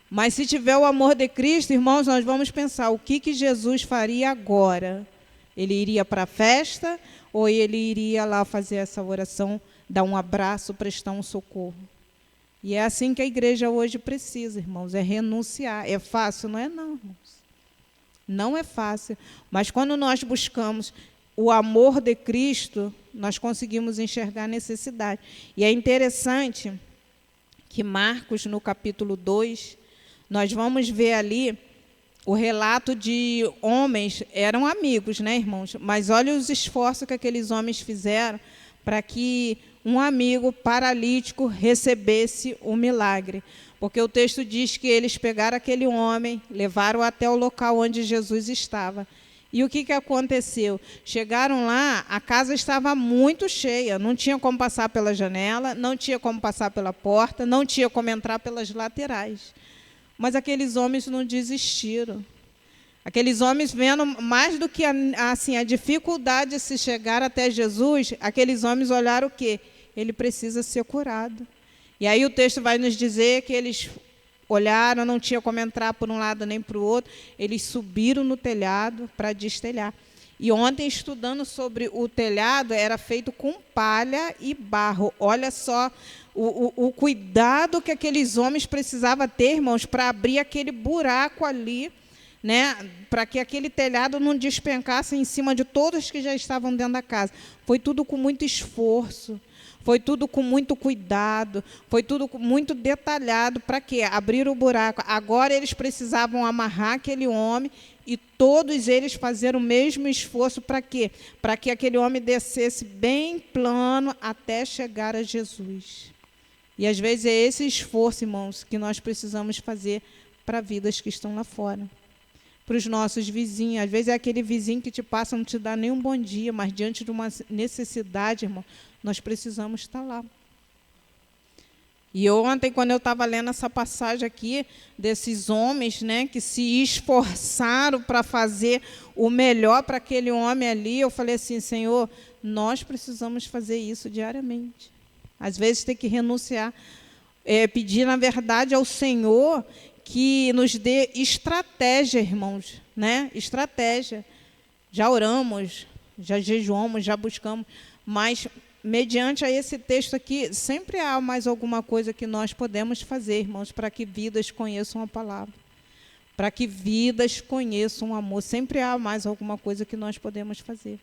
Mas se tiver o amor de Cristo, irmãos, nós vamos pensar, o que Jesus faria agora? Ele iria para a festa ou ele iria lá fazer essa oração, dar um abraço, prestar um socorro? E é assim que a igreja hoje precisa, irmãos, é renunciar. É fácil? Não é não, irmãos. Não é fácil. Mas quando nós buscamos o amor de Cristo, nós conseguimos enxergar a necessidade. E é interessante que Marcos, no capítulo 2, nós vamos ver ali o relato de homens, eram amigos, né, irmãos? Mas olha os esforços que aqueles homens fizeram para que um amigo paralítico recebesse o milagre. Porque o texto diz que eles pegaram aquele homem, levaram até o local onde Jesus estava. E o que aconteceu? Chegaram lá, a casa estava muito cheia, não tinha como passar pela janela, não tinha como passar pela porta, não tinha como entrar pelas laterais. Mas aqueles homens não desistiram. Aqueles homens, vendo mais do que a dificuldade de se chegar até Jesus, aqueles homens olharam o quê? Ele precisa ser curado. E aí o texto vai nos dizer que eles olharam, não tinha como entrar por um lado nem para o outro, eles subiram no telhado para destelhar. E ontem, estudando sobre o telhado, era feito com palha e barro. Olha só o cuidado que aqueles homens precisavam ter, irmãos, para abrir aquele buraco ali, né, para que aquele telhado não despencasse em cima de todos que já estavam dentro da casa. Foi tudo com muito esforço, foi tudo com muito cuidado, foi tudo muito detalhado. Para quê? Abrir o buraco. Agora eles precisavam amarrar aquele homem e todos eles fazer o mesmo esforço. Para quê? Para que aquele homem descesse bem plano até chegar a Jesus. E às vezes é esse esforço, irmãos, que nós precisamos fazer para vidas que estão lá fora. Para os nossos vizinhos. Às vezes é aquele vizinho que te passa, não te dá nem um bom dia, mas diante de uma necessidade, irmão, nós precisamos estar lá. E ontem, quando eu estava lendo essa passagem aqui, desses homens, né, que se esforçaram para fazer o melhor para aquele homem ali, eu falei assim, Senhor, nós precisamos fazer isso diariamente. Às vezes tem que renunciar, pedir, na verdade, ao Senhor que nos dê estratégia, irmãos, né? Estratégia. Já oramos, já jejuamos, já buscamos, mas mediante a esse texto aqui, sempre há mais alguma coisa que nós podemos fazer, irmãos, para que vidas conheçam a palavra, para que vidas conheçam o amor. Sempre há mais alguma coisa que nós podemos fazer.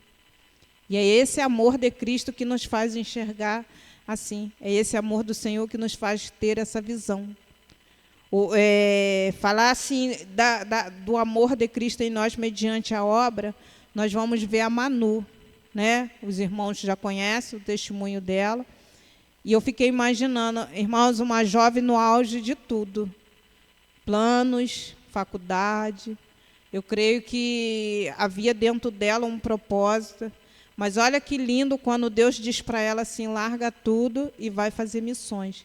E é esse amor de Cristo que nos faz enxergar assim. É esse amor do Senhor que nos faz ter essa visão. Falar assim do amor de Cristo em nós mediante a obra, nós vamos ver a Manu, né? Os irmãos já conhecem o testemunho dela. E eu fiquei imaginando, irmãos, uma jovem no auge de tudo. Planos, faculdade. Eu creio que havia dentro dela um propósito. Mas olha que lindo quando Deus diz para ela assim, larga tudo e vai fazer missões.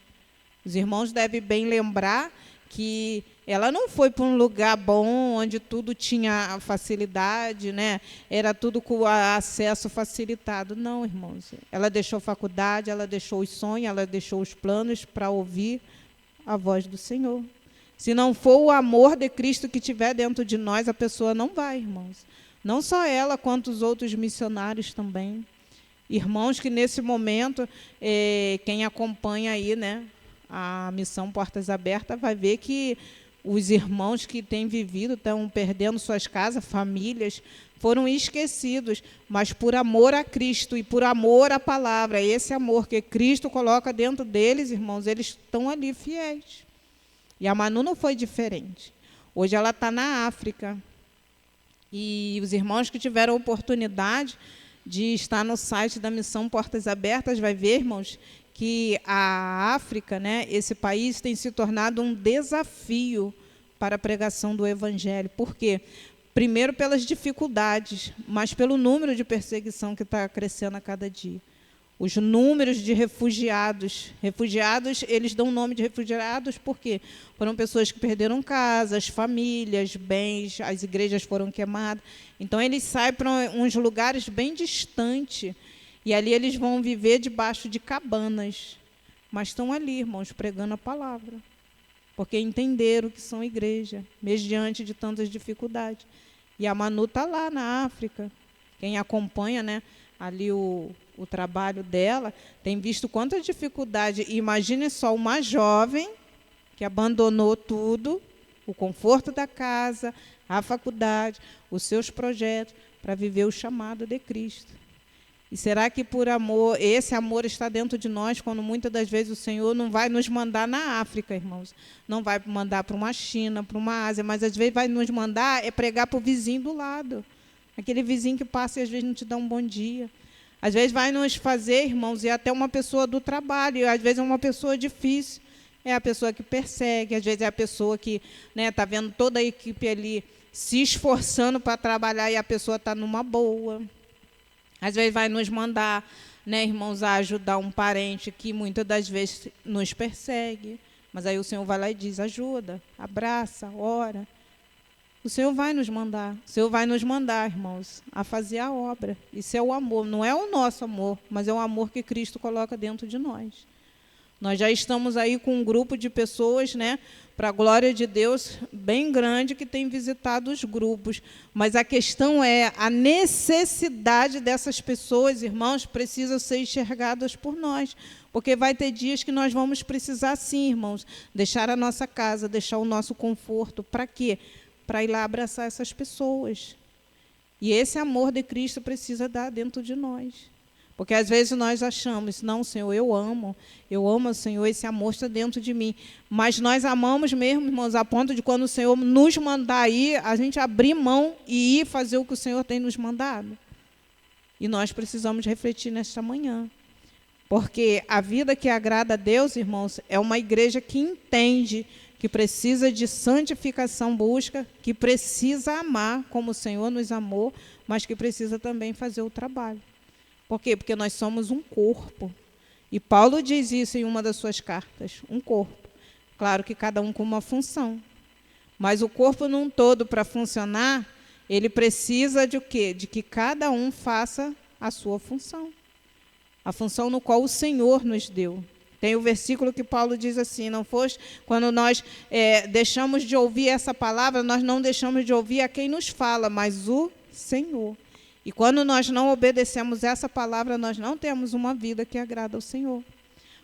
Os irmãos devem bem lembrar que ela não foi para um lugar bom, onde tudo tinha facilidade, né? Era tudo com acesso facilitado. Não, irmãos. Ela deixou a faculdade, ela deixou os sonhos, ela deixou os planos para ouvir a voz do Senhor. Se não for o amor de Cristo que estiver dentro de nós, a pessoa não vai, irmãos. Não só ela, quanto os outros missionários também. Irmãos que, nesse momento, quem acompanha aí, né, a missão Portas Abertas, vai ver que os irmãos que têm vivido estão perdendo suas casas, famílias, foram esquecidos, mas por amor a Cristo e por amor à palavra, esse amor que Cristo coloca dentro deles, irmãos, eles estão ali fiéis. E a Manu não foi diferente. Hoje ela está na África. E os irmãos que tiveram a oportunidade de estar no site da Missão Portas Abertas, vai ver, irmãos, que a África, né, esse país tem se tornado um desafio para a pregação do Evangelho. Por quê? Primeiro pelas dificuldades, mas pelo número de perseguição que está crescendo a cada dia. Os números de refugiados, eles dão o nome de refugiados porque foram pessoas que perderam casas, famílias, bens, as igrejas foram queimadas. Então, eles saem para uns lugares bem distantes, e ali eles vão viver debaixo de cabanas, mas estão ali, irmãos, pregando a palavra, porque entenderam que são igreja, mesmo diante de tantas dificuldades. E a Manu está lá na África. quem acompanha, né, ali o trabalho dela, tem visto quanta dificuldade. Imagine só uma jovem que abandonou tudo, o conforto da casa, a faculdade, os seus projetos, para viver o chamado de Cristo. E será que por amor, esse amor está dentro de nós, quando muitas das vezes o Senhor não vai nos mandar na África, irmãos, não vai mandar para uma China, para uma Ásia, mas às vezes vai nos mandar pregar para o vizinho do lado, aquele vizinho que passa e às vezes não te dá um bom dia. Às vezes vai nos fazer, irmãos, e até uma pessoa do trabalho, e às vezes é uma pessoa difícil, é a pessoa que persegue, às vezes é a pessoa que está vendo toda a equipe ali se esforçando para trabalhar e a pessoa está numa boa. Às vezes vai nos mandar, né, irmãos, a ajudar um parente que muitas das vezes nos persegue. Mas aí o Senhor vai lá e diz, ajuda, abraça, ora. O Senhor vai nos mandar. O Senhor vai nos mandar, irmãos, a fazer a obra. Isso é o amor. Não é o nosso amor, mas é o amor que Cristo coloca dentro de nós. Nós já estamos aí com um grupo de pessoas, né, para a glória de Deus, bem grande, que tem visitado os grupos. Mas a questão é, a necessidade dessas pessoas, irmãos, precisa ser enxergadas por nós. Porque vai ter dias que nós vamos precisar, sim, irmãos, deixar a nossa casa, deixar o nosso conforto. Para quê? Para ir lá abraçar essas pessoas. E esse amor de Cristo precisa dar dentro de nós. Porque às vezes nós achamos, não, Senhor, eu amo, Senhor, esse amor está dentro de mim. Mas nós amamos mesmo, irmãos, a ponto de quando o Senhor nos mandar ir, a gente abrir mão e ir fazer o que o Senhor tem nos mandado. E nós precisamos refletir nesta manhã. Porque a vida que agrada a Deus, irmãos, é uma igreja que entende que precisa de santificação, busca, que precisa amar como o Senhor nos amou, mas que precisa também fazer o trabalho. Por quê? Porque nós somos um corpo. E Paulo diz isso em uma das suas cartas, um corpo. Claro que cada um com uma função. Mas o corpo num todo, para funcionar, ele precisa de o quê? De que cada um faça a sua função. A função no qual o Senhor nos deu. Tem o versículo que Paulo diz assim, não foste, quando nós deixamos de ouvir essa palavra, nós não deixamos de ouvir a quem nos fala, mas o Senhor. E quando nós não obedecemos essa palavra, nós não temos uma vida que agrada ao Senhor.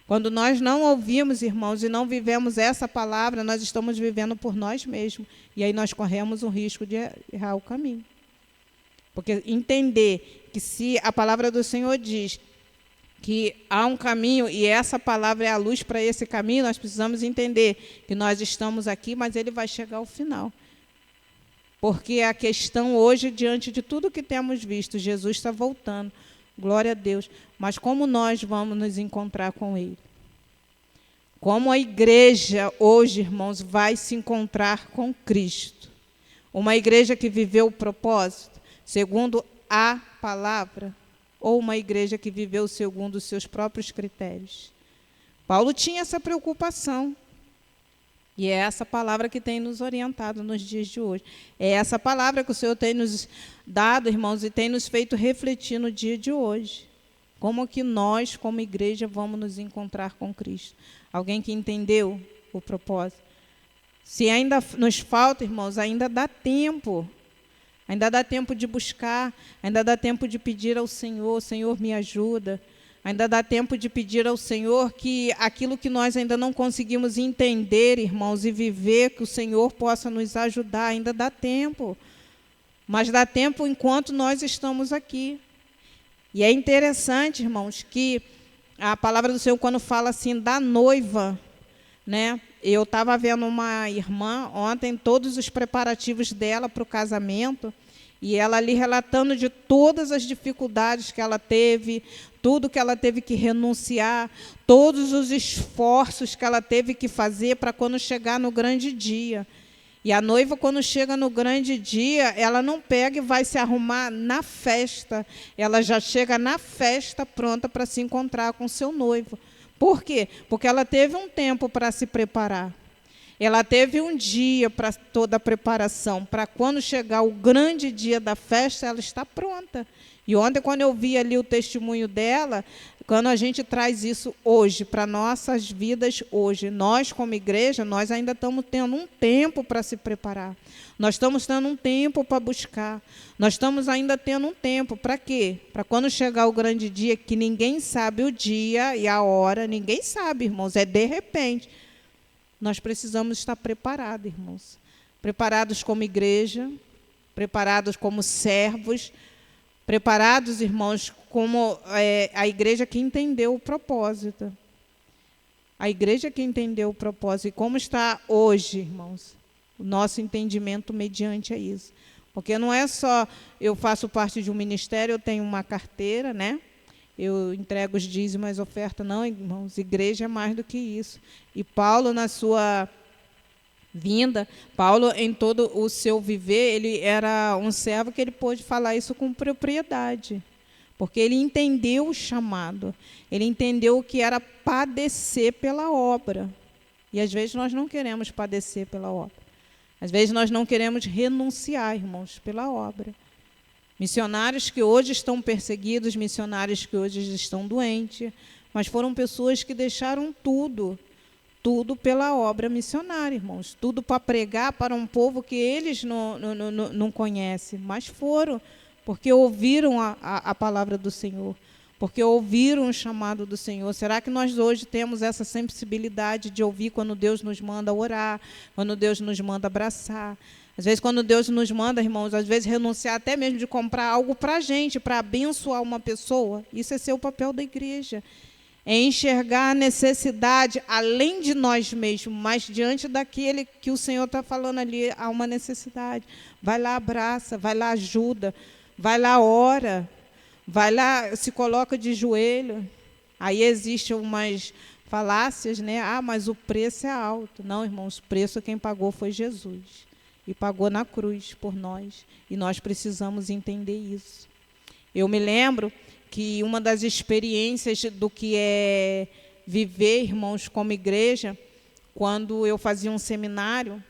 Quando nós não ouvimos, irmãos, e não vivemos essa palavra, nós estamos vivendo por nós mesmos. E aí nós corremos o risco de errar o caminho. Porque entender que se a palavra do Senhor diz que há um caminho e essa palavra é a luz para esse caminho, nós precisamos entender que nós estamos aqui, mas ele vai chegar ao final. Porque a questão hoje, diante de tudo que temos visto, Jesus está voltando, glória a Deus, mas como nós vamos nos encontrar com Ele? Como a igreja hoje, irmãos, vai se encontrar com Cristo? Uma igreja que viveu o propósito, segundo a palavra, ou uma igreja que viveu segundo os seus próprios critérios? Paulo tinha essa preocupação. E é essa palavra que tem nos orientado nos dias de hoje. É essa palavra que o Senhor tem nos dado, irmãos, e tem nos feito refletir no dia de hoje. Como que nós, como igreja, vamos nos encontrar com Cristo? Alguém que entendeu o propósito? Se ainda nos falta, irmãos, ainda dá tempo. Ainda dá tempo de buscar, ainda dá tempo de pedir ao Senhor, Senhor, me ajuda. Ainda dá tempo de pedir ao Senhor que aquilo que nós ainda não conseguimos entender, irmãos, e viver, que o Senhor possa nos ajudar. Ainda dá tempo. Mas dá tempo enquanto nós estamos aqui. E é interessante, irmãos, que a palavra do Senhor, quando fala assim da noiva, né? Eu estava vendo uma irmã ontem, todos os preparativos dela para o casamento, e ela ali relatando de todas as dificuldades que ela teve, tudo que ela teve que renunciar, todos os esforços que ela teve que fazer para quando chegar no grande dia. E a noiva, quando chega no grande dia, ela não pega e vai se arrumar na festa. Ela já chega na festa pronta para se encontrar com seu noivo. Por quê? Porque ela teve um tempo para se preparar. Ela teve um dia para toda a preparação, para quando chegar o grande dia da festa, ela está pronta. E ontem, quando eu vi ali o testemunho dela, Quando a gente traz isso hoje, para nossas vidas hoje, nós como igreja, nós ainda estamos tendo um tempo para se preparar. Nós estamos tendo um tempo para buscar. Nós estamos ainda tendo um tempo. Para quê? Para quando chegar o grande dia, que ninguém sabe o dia e a hora, ninguém sabe, irmãos, é de repente. Nós precisamos estar preparados, irmãos. Preparados como igreja, preparados como servos, preparados, irmãos, como a igreja que entendeu o propósito. A igreja que entendeu o propósito. E como está hoje, irmãos, o nosso entendimento mediante a isso. Porque não é só eu faço parte de um ministério, eu tenho uma carteira, né? Eu entrego os dízimos, as ofertas. Não, irmãos, igreja é mais do que isso. E Paulo, na sua vinda, Paulo, em todo o seu viver, ele era um servo que ele pôde falar isso com propriedade. Porque ele entendeu o chamado. Ele entendeu o que era padecer pela obra. E, às vezes, nós não queremos padecer pela obra. Às vezes, nós não queremos renunciar, irmãos, pela obra. Missionários que hoje estão perseguidos, missionários que hoje estão doentes, mas foram pessoas que deixaram tudo pela obra missionária, irmãos. Tudo para pregar para um povo que eles não conhecem, mas foram, porque ouviram a palavra do Senhor, porque ouviram o chamado do Senhor. Será que nós hoje temos essa sensibilidade de ouvir quando Deus nos manda orar, quando Deus nos manda abraçar? Às vezes, quando Deus nos manda, irmãos, às vezes renunciar até mesmo de comprar algo para a gente, para abençoar uma pessoa. Isso é ser o papel da igreja. É enxergar a necessidade além de nós mesmos, mas diante daquele que o Senhor está falando ali, há uma necessidade. Vai lá, abraça, vai lá, ajuda, vai lá, ora, vai lá, se coloca de joelho. Aí existem umas falácias, né? Ah, mas o preço é alto. Não, irmãos, o preço quem pagou foi Jesus. E pagou na cruz por nós. E nós precisamos entender isso. Eu me lembro que uma das experiências do que é viver, irmãos, como igreja, quando eu fazia um seminário,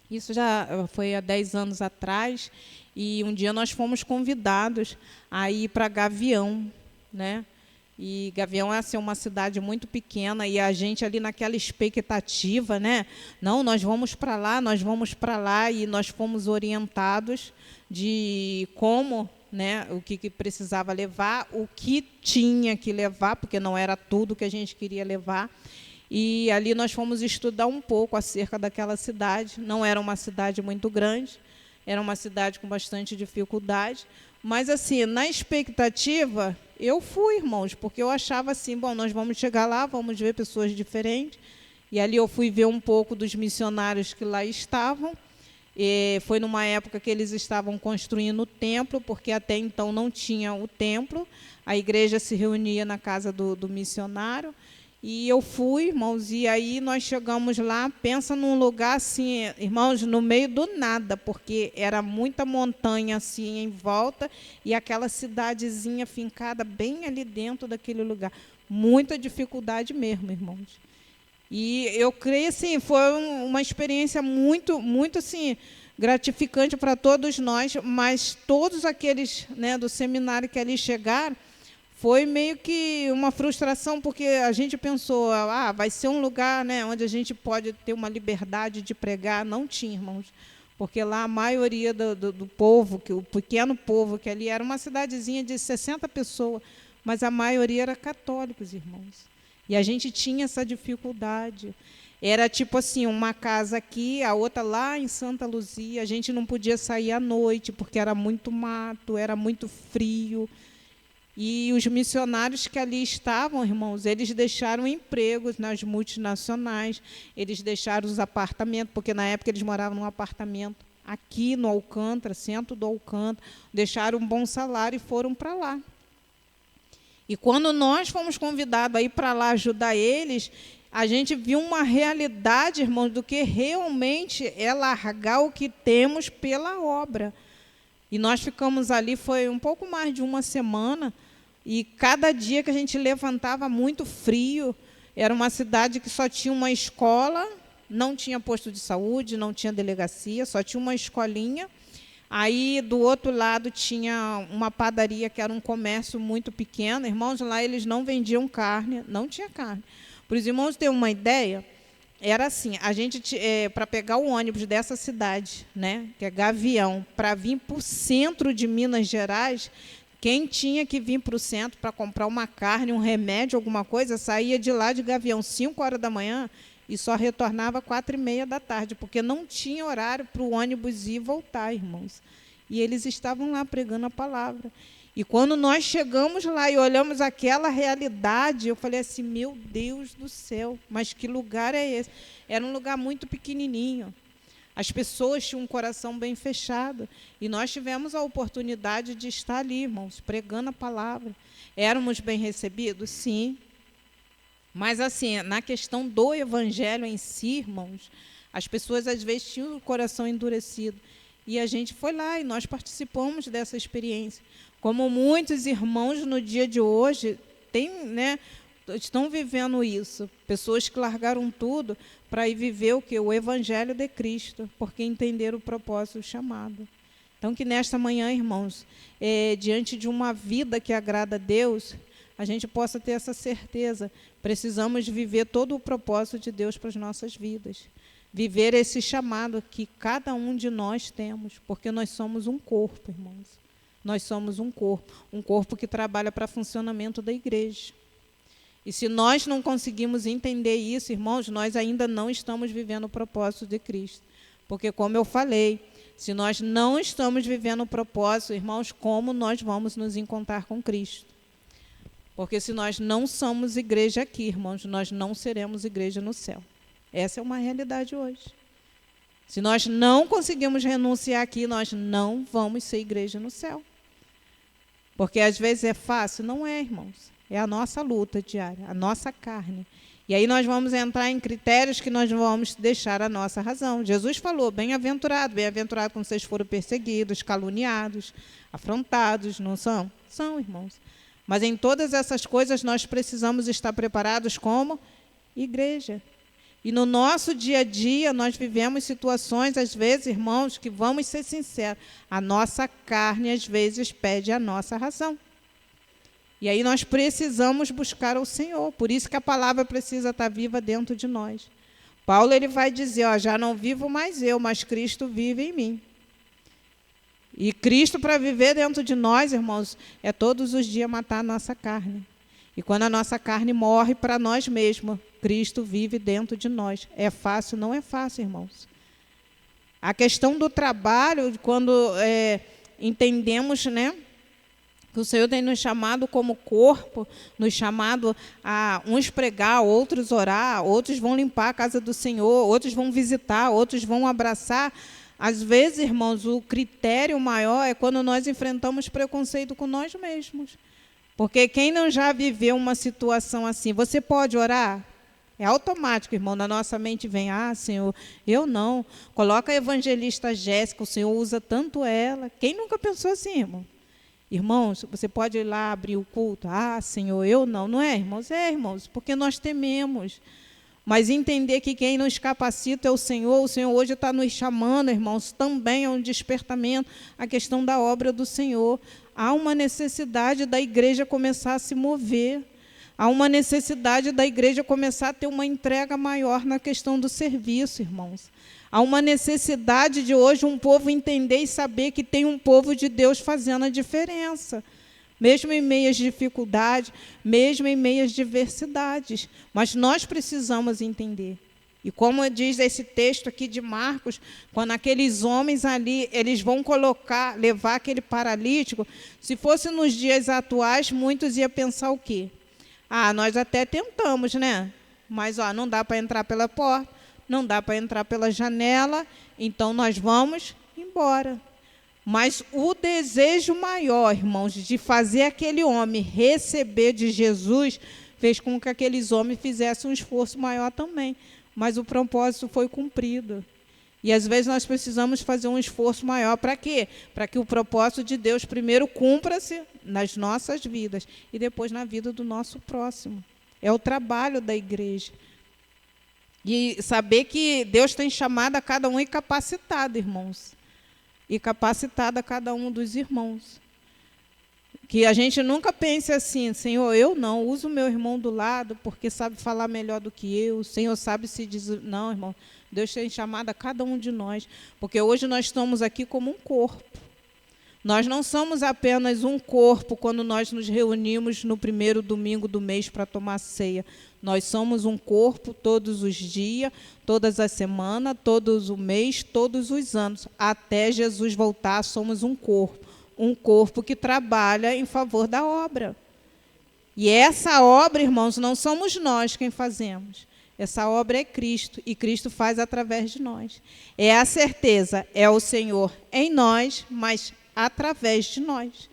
isso já foi há 10 anos atrás, e um dia nós fomos convidados a ir para Gavião, né? E Gavião é assim, uma cidade muito pequena, e a gente ali naquela expectativa, né? Não, nós vamos para lá, e nós fomos orientados de como, né, o que precisava levar, o que tinha que levar, porque não era tudo que a gente queria levar. E ali nós fomos estudar um pouco acerca daquela cidade. Não era uma cidade muito grande, era uma cidade com bastante dificuldade, mas assim, na expectativa, eu fui, irmãos, porque eu achava assim, bom, nós vamos chegar lá, vamos ver pessoas diferentes. E ali eu fui ver um pouco dos missionários que lá estavam. E foi numa época que eles estavam construindo o templo, porque até então não tinha o templo. A igreja se reunia na casa do missionário. E eu fui, irmãos, e aí nós chegamos lá, pensa num lugar assim, irmãos, no meio do nada, porque era muita montanha assim em volta e aquela cidadezinha fincada bem ali dentro daquele lugar. Muita dificuldade mesmo, irmãos. E eu creio, assim, foi uma experiência muito, muito assim, gratificante para todos nós, mas todos aqueles, né, do seminário que ali chegaram, foi meio que uma frustração, porque a gente pensou, vai ser um lugar, né, onde a gente pode ter uma liberdade de pregar. Não tinha, irmãos, porque lá a maioria do povo, o pequeno povo que ali era uma cidadezinha de 60 pessoas, mas a maioria era católicos, irmãos. E a gente tinha essa dificuldade. Era tipo assim, uma casa aqui, a outra lá em Santa Luzia. A gente não podia sair à noite, porque era muito mato, era muito frio. E os missionários que ali estavam, irmãos, eles deixaram empregos nas multinacionais, eles deixaram os apartamentos, porque na época eles moravam num apartamento aqui no Alcântara, centro do Alcântara, deixaram um bom salário e foram para lá. E quando nós fomos convidados a ir para lá ajudar eles, a gente viu uma realidade, irmãos, do que realmente é largar o que temos pela obra. E nós ficamos ali, foi um pouco mais de uma semana, e cada dia que a gente levantava muito frio, era uma cidade que só tinha uma escola, não tinha posto de saúde, não tinha delegacia, só tinha uma escolinha. Aí, do outro lado, tinha uma padaria, que era um comércio muito pequeno. Irmãos, lá eles não vendiam carne, não tinha carne. Para os irmãos terem uma ideia, era assim, a gente, para pegar o ônibus dessa cidade, né, que é Gavião, para vir para o centro de Minas Gerais, quem tinha que vir para o centro para comprar uma carne, um remédio, alguma coisa, saía de lá de Gavião 5 horas da manhã e só retornava 4h30 da tarde, porque não tinha horário para o ônibus ir e voltar, irmãos. E eles estavam lá pregando a palavra. E quando nós chegamos lá e olhamos aquela realidade, eu falei assim, meu Deus do céu, mas que lugar é esse? Era um lugar muito pequenininho. As pessoas tinham um coração bem fechado. E nós tivemos a oportunidade de estar ali, irmãos, pregando a palavra. Éramos bem recebidos? Sim. Mas, assim, na questão do evangelho em si, irmãos, as pessoas, às vezes, tinham o coração endurecido. E a gente foi lá e nós participamos dessa experiência. Como muitos irmãos no dia de hoje estão vivendo isso. Pessoas que largaram tudo para ir viver o quê? O Evangelho de Cristo, porque entenderam o propósito, o chamado. Então, que nesta manhã, irmãos, diante de uma vida que agrada a Deus, a gente possa ter essa certeza. Precisamos viver todo o propósito de Deus para as nossas vidas. Viver esse chamado que cada um de nós temos, porque nós somos um corpo, irmãos. Nós somos um corpo que trabalha para o funcionamento da igreja. E se nós não conseguimos entender isso, irmãos, nós ainda não estamos vivendo o propósito de Cristo. Porque, como eu falei, se nós não estamos vivendo o propósito, irmãos, como nós vamos nos encontrar com Cristo? Porque se nós não somos igreja aqui, irmãos, nós não seremos igreja no céu. Essa é uma realidade hoje. Se nós não conseguimos renunciar aqui, nós não vamos ser igreja no céu. Porque às vezes é fácil? Não é, irmãos. É a nossa luta diária, a nossa carne. E aí nós vamos entrar em critérios que nós vamos deixar a nossa razão. Jesus falou, bem-aventurado quando vocês foram perseguidos, caluniados, afrontados, não são? São, irmãos. Mas em todas essas coisas nós precisamos estar preparados como igreja. E no nosso dia a dia, nós vivemos situações, às vezes, irmãos, que vamos ser sinceros, a nossa carne, às vezes, pede a nossa razão. E aí nós precisamos buscar o Senhor, por isso que a palavra precisa estar viva dentro de nós. Paulo ele vai dizer, já não vivo mais eu, mas Cristo vive em mim. E Cristo, para viver dentro de nós, irmãos, é todos os dias matar a nossa carne. E quando a nossa carne morre para nós mesmos, Cristo vive dentro de nós. É fácil? Não é fácil, irmãos. A questão do trabalho, quando entendemos, né, que o Senhor tem nos chamado como corpo, nos chamado a uns pregar, outros orar, outros vão limpar a casa do Senhor, outros vão visitar, outros vão abraçar. Às vezes, irmãos, o critério maior é quando nós enfrentamos preconceito com nós mesmos. Porque quem não já viveu uma situação assim, você pode orar? É automático, irmão, na nossa mente vem, Senhor, eu não. Coloca a evangelista Jéssica, o Senhor usa tanto ela. Quem nunca pensou assim, irmão? Irmãos, você pode ir lá abrir o culto, Senhor, eu não. Não é, irmãos? É, irmãos, porque nós tememos. Mas entender que quem nos capacita é o Senhor hoje está nos chamando, irmãos, também é um despertamento, a questão da obra do Senhor. Há uma necessidade da igreja começar a se mover. Há uma necessidade da igreja começar a ter uma entrega maior na questão do serviço, irmãos. Há uma necessidade de hoje um povo entender e saber que tem um povo de Deus fazendo a diferença. Mesmo em meias dificuldades, mesmo em meias diversidades. Mas nós precisamos entender. E como diz esse texto aqui de Marcos, quando aqueles homens ali, eles vão levar aquele paralítico, se fosse nos dias atuais, muitos iam pensar o quê? Nós até tentamos, né? Mas não dá para entrar pela porta, não dá para entrar pela janela, então nós vamos embora. Mas o desejo maior, irmãos, de fazer aquele homem receber de Jesus, fez com que aqueles homens fizessem um esforço maior também. Mas o propósito foi cumprido. E às vezes nós precisamos fazer um esforço maior. Para quê? Para que o propósito de Deus primeiro cumpra-se nas nossas vidas e depois na vida do nosso próximo. É o trabalho da igreja. E saber que Deus tem chamado a cada um e capacitado, irmãos. e capacitada cada um dos irmãos. Que a gente nunca pense assim, Senhor, eu não, uso o meu irmão do lado porque sabe falar melhor do que eu, o Senhor sabe se dizer. Não, irmão, Deus tem chamado a cada um de nós, porque hoje nós estamos aqui como um corpo. Nós não somos apenas um corpo quando nós nos reunimos no primeiro domingo do mês para tomar ceia. Nós somos um corpo todos os dias, todas as semanas, todos os meses, todos os anos. Até Jesus voltar, somos um corpo. Um corpo que trabalha em favor da obra. E essa obra, irmãos, não somos nós quem fazemos. Essa obra é Cristo, e Cristo faz através de nós. É a certeza, é o Senhor em nós, mas através de nós.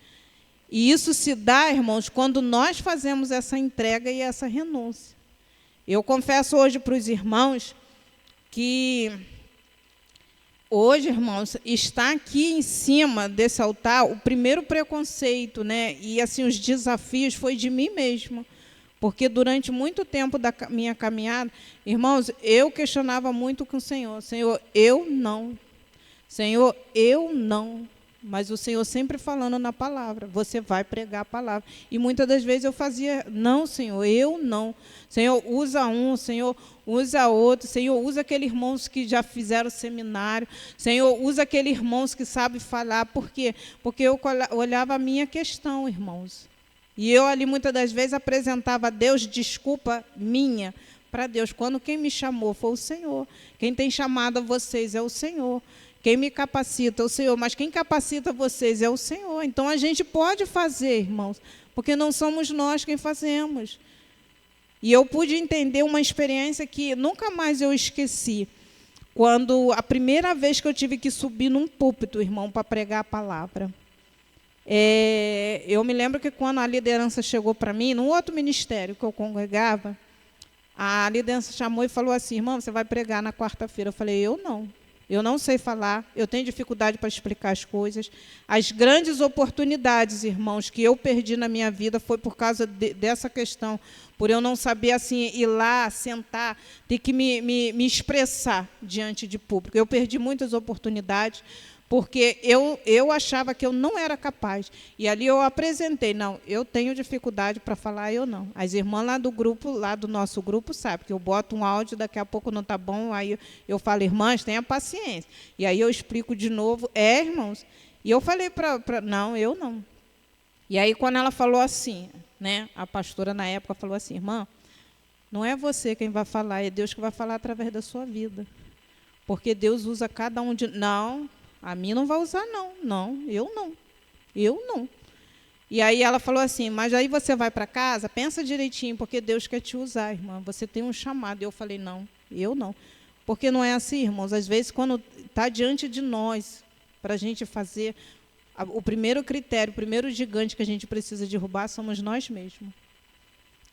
E isso se dá, irmãos, quando nós fazemos essa entrega e essa renúncia. Eu confesso hoje para os irmãos que hoje, irmãos, está aqui em cima desse altar o primeiro preconceito, né? E assim os desafios foi de mim mesma. Porque durante muito tempo da minha caminhada, irmãos, eu questionava muito com o Senhor. Senhor, eu não. Senhor, eu não. Mas o Senhor sempre falando na palavra, você vai pregar a palavra. E muitas das vezes eu fazia, não, Senhor, eu não. Senhor, usa um, Senhor, usa outro. Senhor, usa aqueles irmãos que já fizeram seminário. Senhor, usa aqueles irmãos que sabem falar. Por quê? Porque eu olhava a minha questão, irmãos. E eu ali muitas das vezes apresentava a Deus desculpa minha para Deus, quando quem me chamou foi o Senhor. Quem tem chamado a vocês é o Senhor. Quem me capacita é o Senhor, mas quem capacita vocês é o Senhor. Então, a gente pode fazer, irmãos, porque não somos nós quem fazemos. E eu pude entender uma experiência que nunca mais eu esqueci. Quando a primeira vez que eu tive que subir num púlpito, irmão, para pregar a palavra. Eu me lembro que quando a liderança chegou para mim, num outro ministério que eu congregava, a liderança chamou e falou assim, irmão, você vai pregar na quarta-feira. Eu falei, eu não sei falar, eu tenho dificuldade para explicar as coisas. As grandes oportunidades, irmãos, que eu perdi na minha vida foi por causa dessa questão, por eu não saber assim, ir lá, sentar, ter que me expressar diante de público. Eu perdi muitas oportunidades, porque eu achava que eu não era capaz. E ali eu apresentei, não, eu tenho dificuldade para falar, eu não. As irmãs lá do nosso grupo, sabem que eu boto um áudio, daqui a pouco não está bom, aí eu falo, irmãs, tenha paciência. E aí eu explico de novo, irmãos. E eu falei não, eu não. E aí quando ela falou assim, né, a pastora na época falou assim, irmã, não é você quem vai falar, é Deus que vai falar através da sua vida. Porque Deus usa cada um de... Não, a mim não vai usar, não. Não, eu não. Eu não. E aí ela falou assim, mas aí você vai para casa, pensa direitinho, porque Deus quer te usar, irmã. Você tem um chamado. E eu falei, não, eu não. Porque não é assim, irmãos. Às vezes, quando está diante de nós, para a gente fazer, o primeiro critério, o primeiro gigante que a gente precisa derrubar somos nós mesmos.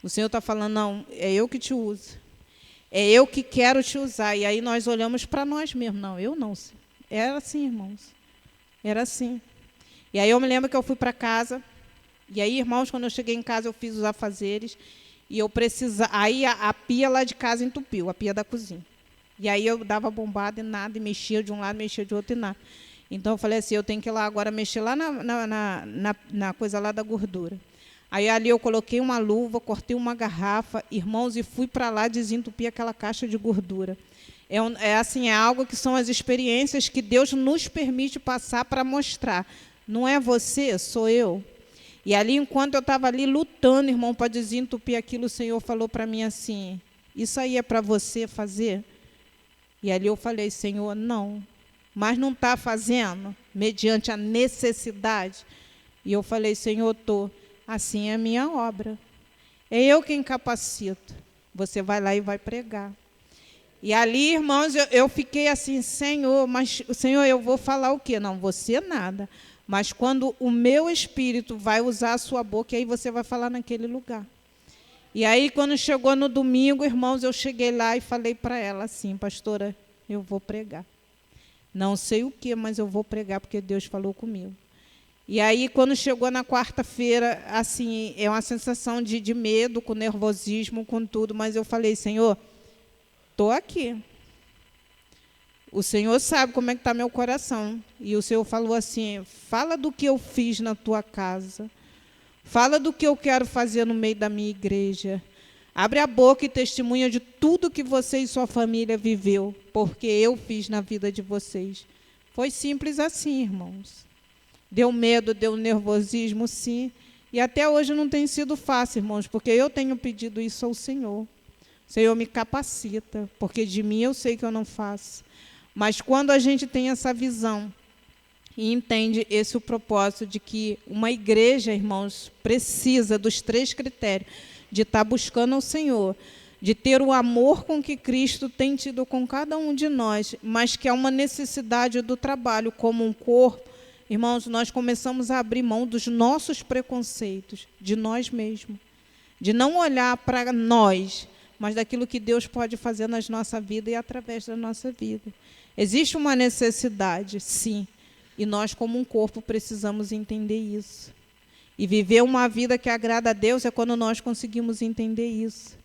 O Senhor está falando, não, é eu que te uso. É eu que quero te usar. E aí nós olhamos para nós mesmos. Não, eu não, Senhor. Era assim, irmãos. Era assim. E aí eu me lembro que eu fui para casa. E aí, irmãos, quando eu cheguei em casa, eu fiz os afazeres. E eu precisava... Aí a pia lá de casa entupiu, a pia da cozinha. E aí eu dava bombada e nada, e mexia de um lado, mexia de outro e nada. Então eu falei assim, eu tenho que ir lá agora mexer lá na coisa lá da gordura. Aí ali eu coloquei uma luva, cortei uma garrafa, irmãos, e fui para lá desentupir aquela caixa de gordura. É algo que são as experiências que Deus nos permite passar para mostrar. Não é você, sou eu. E ali, enquanto eu estava ali lutando, irmão, para desentupir aquilo, o Senhor falou para mim assim, isso aí é para você fazer? E ali eu falei, Senhor, não. Mas não está fazendo, mediante a necessidade? E eu falei, Senhor, estou. Assim é a minha obra. É eu quem capacito. Você vai lá e vai pregar. E ali, irmãos, eu fiquei assim, Senhor, mas, Senhor, eu vou falar o quê? Não, você nada. Mas quando o meu espírito vai usar a sua boca, aí você vai falar naquele lugar. E aí, quando chegou no domingo, irmãos, eu cheguei lá e falei para ela assim, pastora, eu vou pregar. Não sei o quê, mas eu vou pregar, porque Deus falou comigo. E aí, quando chegou na quarta-feira, assim, é uma sensação de medo, com nervosismo, com tudo, mas eu falei, Senhor, estou aqui. o Senhor sabe como é que está meu coração. E o Senhor falou assim, fala do que eu fiz na tua casa. Fala do que eu quero fazer no meio da minha igreja. Abre a boca e testemunha de tudo que você e sua família viveu, porque eu fiz na vida de vocês. Foi simples assim, irmãos. Deu medo, deu nervosismo, sim. E até hoje não tem sido fácil, irmãos, porque eu tenho pedido isso ao Senhor. O Senhor me capacita, porque de mim eu sei que eu não faço. Mas quando a gente tem essa visão e entende esse o propósito de que uma igreja, irmãos, precisa dos 3 critérios, de estar buscando ao Senhor, de ter o amor com que Cristo tem tido com cada um de nós, mas que é uma necessidade do trabalho como um corpo, irmãos, nós começamos a abrir mão dos nossos preconceitos, de nós mesmos, de não olhar para nós, mas daquilo que Deus pode fazer na nossa vida e através da nossa vida. Existe uma necessidade, sim, e nós, como um corpo, precisamos entender isso. E viver uma vida que agrada a Deus é quando nós conseguimos entender isso.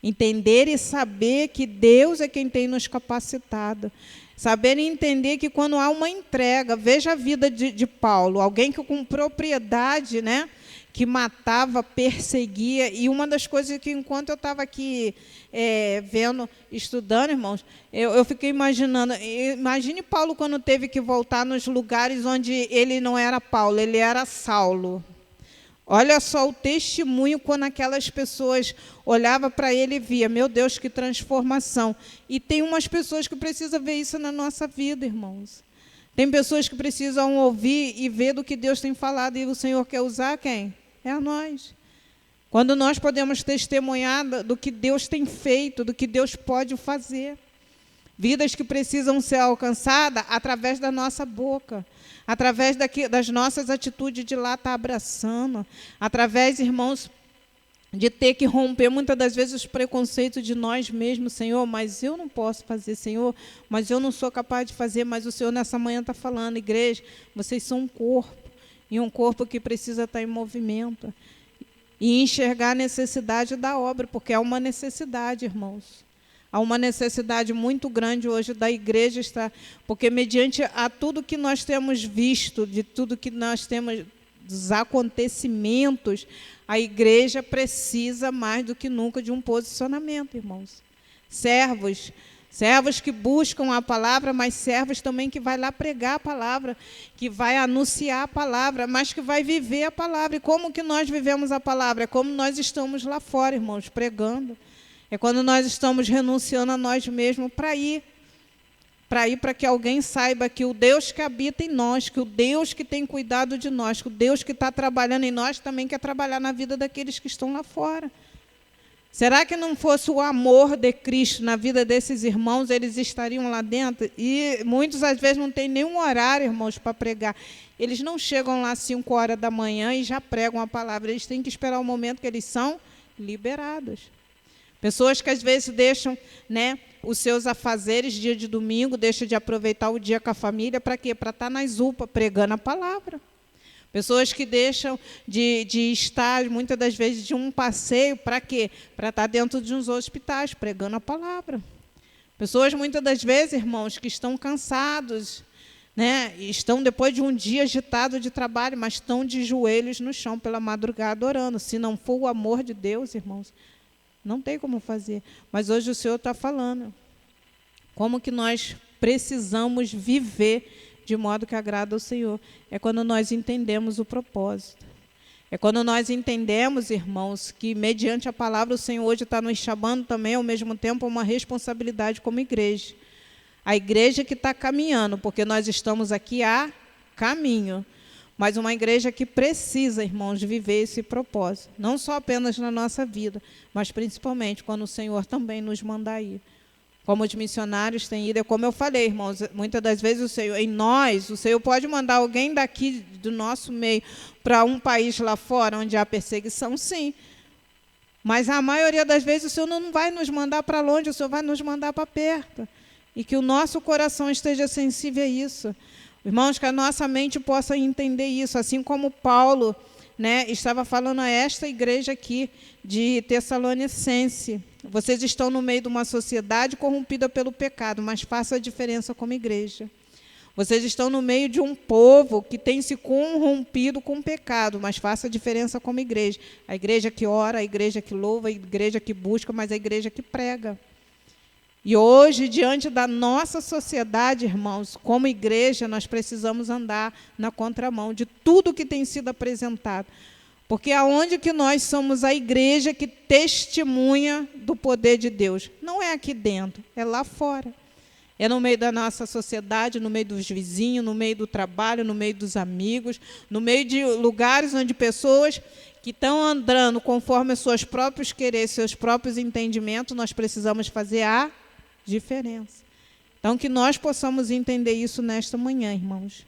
Entender e saber que Deus é quem tem nos capacitado. Saber e entender que quando há uma entrega, veja a vida de Paulo, alguém que com propriedade, né, que matava, perseguia, e uma das coisas que, enquanto eu estava aqui vendo, estudando, irmãos, eu fiquei imaginando, imagine Paulo quando teve que voltar nos lugares onde ele não era Paulo, ele era Saulo. Olha só o testemunho quando aquelas pessoas olhavam para ele e via, meu Deus, que transformação. E tem umas pessoas que precisam ver isso na nossa vida, irmãos. Tem pessoas que precisam ouvir e ver do que Deus tem falado, e o Senhor quer usar quem? É a nós. Quando nós podemos testemunhar do que Deus tem feito, do que Deus pode fazer. Vidas que precisam ser alcançadas através da nossa boca, através das nossas atitudes de lá estar abraçando, através, irmãos, de ter que romper muitas das vezes os preconceitos de nós mesmos. Senhor, mas eu não posso fazer, Senhor, mas eu não sou capaz de fazer, mas o Senhor nessa manhã está falando, igreja, vocês são um corpo, e um corpo que precisa estar em movimento, e enxergar a necessidade da obra, porque é uma necessidade, irmãos. Há uma necessidade muito grande hoje da igreja estar, porque mediante a tudo que nós temos visto, de tudo que nós temos, dos acontecimentos, a igreja precisa mais do que nunca de um posicionamento, irmãos. Servos que buscam a palavra, mas servos também que vai lá pregar a palavra, que vai anunciar a palavra, mas que vai viver a palavra. E como que nós vivemos a palavra? É como nós estamos lá fora, irmãos, pregando. É quando nós estamos renunciando a nós mesmos para ir para que alguém saiba que o Deus que habita em nós, que o Deus que tem cuidado de nós, que o Deus que está trabalhando em nós também quer trabalhar na vida daqueles que estão lá fora. Será que não fosse o amor de Cristo na vida desses irmãos, eles estariam lá dentro? E muitos, às vezes, não têm nenhum horário, irmãos, para pregar. Eles não chegam lá às 5 horas da manhã e já pregam a palavra. Eles têm que esperar o momento que eles são liberados. Pessoas que às vezes deixam, né, os seus afazeres dia de domingo, deixam de aproveitar o dia com a família, para quê? Para estar nas UPA pregando a palavra. Pessoas que deixam de estar, muitas das vezes, de um passeio, para quê? Para estar dentro de uns hospitais, pregando a palavra. Pessoas, muitas das vezes, irmãos, que estão cansados, né, estão depois de um dia agitado de trabalho, mas estão de joelhos no chão pela madrugada orando. Se não for o amor de Deus, irmãos, não tem como fazer. Mas hoje o Senhor está falando como que nós precisamos viver de modo que agrada ao Senhor. É quando nós entendemos o propósito. É quando nós entendemos, irmãos, que mediante a palavra o Senhor hoje está nos chamando também, ao mesmo tempo, uma responsabilidade como igreja. A igreja que está caminhando, porque nós estamos aqui a caminho. Mas uma igreja que precisa, irmãos, de viver esse propósito. Não só apenas na nossa vida, mas principalmente quando o Senhor também nos mandar ir. Como os missionários têm ido, é como eu falei, irmãos, muitas das vezes o Senhor, em nós, o Senhor pode mandar alguém daqui do nosso meio para um país lá fora, onde há perseguição, sim. Mas a maioria das vezes o Senhor não vai nos mandar para longe, o Senhor vai nos mandar para perto. E que o nosso coração esteja sensível a isso. Irmãos, que a nossa mente possa entender isso, assim como Paulo, né, estava falando a esta igreja aqui de Tessalonicense. vocês estão no meio de uma sociedade corrompida pelo pecado, mas faça a diferença como igreja. Vocês estão no meio de um povo que tem se corrompido com o pecado, mas faça a diferença como igreja. A igreja que ora, a igreja que louva, a igreja que busca, mas a igreja que prega. E hoje, diante da nossa sociedade, irmãos, como igreja, nós precisamos andar na contramão de tudo que tem sido apresentado. Porque aonde que nós somos a igreja que testemunha do poder de Deus? Não é aqui dentro, é lá fora. É no meio da nossa sociedade, no meio dos vizinhos, no meio do trabalho, no meio dos amigos, no meio de lugares onde pessoas que estão andando conforme os seus próprios quereres, seus próprios entendimentos, nós precisamos fazer a diferença. Então, que nós possamos entender isso nesta manhã, irmãos.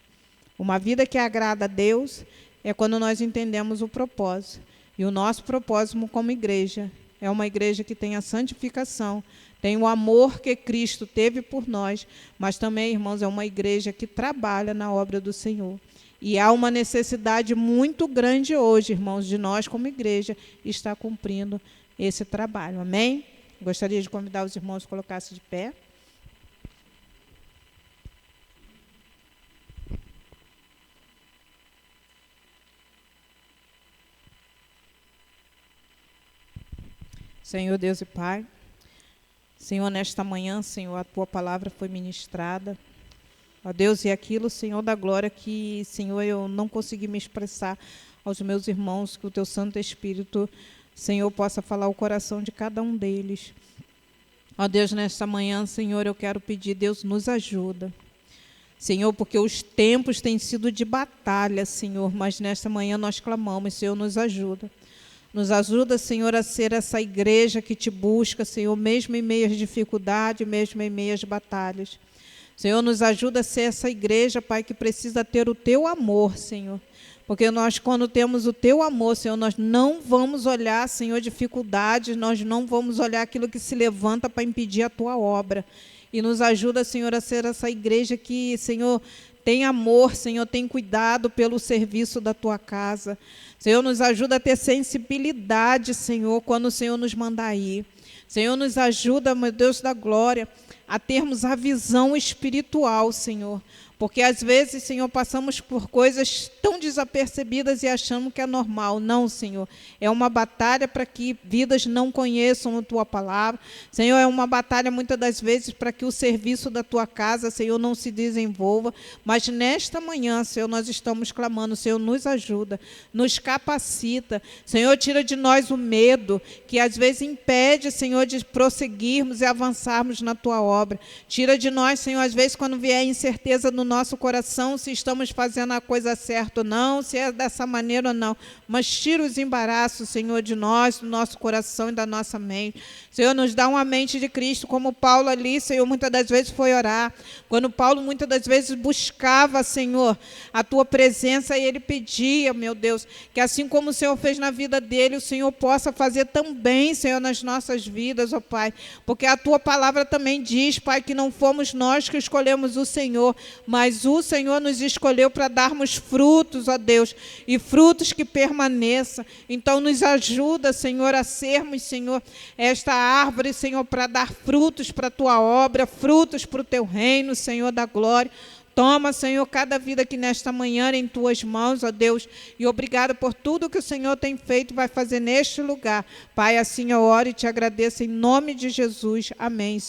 Uma vida que agrada a Deus é quando nós entendemos o propósito. E o nosso propósito como igreja é uma igreja que tem a santificação, tem o amor que Cristo teve por nós, mas também, irmãos, é uma igreja que trabalha na obra do Senhor. E há uma necessidade muito grande hoje, irmãos, de nós como igreja estar cumprindo esse trabalho. Amém? Gostaria de convidar os irmãos a colocar-se de pé. Senhor Deus e Pai, Senhor, nesta manhã, Senhor, a Tua palavra foi ministrada. Ó Deus, e aquilo, Senhor da glória, que, Senhor, eu não consegui me expressar aos meus irmãos, que o Teu Santo Espírito, Senhor, possa falar o coração de cada um deles. Ó Deus, nesta manhã, Senhor, eu quero pedir, Deus, nos ajuda. Senhor, porque os tempos têm sido de batalha, Senhor, mas nesta manhã nós clamamos, Senhor, nos ajuda. Nos ajuda, Senhor, a ser essa igreja que te busca, Senhor, mesmo em meio às dificuldades, mesmo em meio às batalhas. Senhor, nos ajuda a ser essa igreja, Pai, que precisa ter o Teu amor, Senhor. Porque nós, quando temos o Teu amor, Senhor, nós não vamos olhar, Senhor, dificuldades, nós não vamos olhar aquilo que se levanta para impedir a Tua obra. E nos ajuda, Senhor, a ser essa igreja que, Senhor, tem amor, Senhor, tem cuidado pelo serviço da Tua casa. Senhor, nos ajuda a ter sensibilidade, Senhor, quando o Senhor nos mandar ir. Senhor, nos ajuda, meu Deus da glória, a termos a visão espiritual, Senhor. Porque às vezes, Senhor, passamos por coisas tão desapercebidas e achamos que é normal. Não, Senhor. É uma batalha para que vidas não conheçam a Tua palavra. Senhor, é uma batalha muitas das vezes para que o serviço da Tua casa, Senhor, não se desenvolva. Mas nesta manhã, Senhor, nós estamos clamando. Senhor, nos ajuda, nos capacita. Senhor, tira de nós o medo que às vezes impede, Senhor, de prosseguirmos e avançarmos na Tua obra. Tira de nós, Senhor, às vezes quando vier incerteza no nosso coração, se estamos fazendo a coisa certa ou não, se é dessa maneira ou não. Mas tira os embaraços, Senhor, de nós, do nosso coração e da nossa mente. Senhor, nos dá uma mente de Cristo, como Paulo ali, Senhor, muitas das vezes foi orar. Quando Paulo muitas das vezes buscava, Senhor, a Tua presença, e ele pedia, meu Deus, que assim como o Senhor fez na vida dele, o Senhor possa fazer também, Senhor, nas nossas vidas, ó Pai. Porque a Tua palavra também diz, Pai, que não fomos nós que escolhemos o Senhor, mas o Senhor nos escolheu para darmos frutos, ó Deus, e frutos que permaneçam. Então, nos ajuda, Senhor, a sermos, Senhor, esta árvore, Senhor, para dar frutos para a Tua obra, frutos para o Teu reino, Senhor da glória. Toma, Senhor, cada vida aqui nesta manhã em Tuas mãos, ó Deus, e obrigado por tudo que o Senhor tem feito e vai fazer neste lugar. Pai, assim eu oro e te agradeço em nome de Jesus. Amém.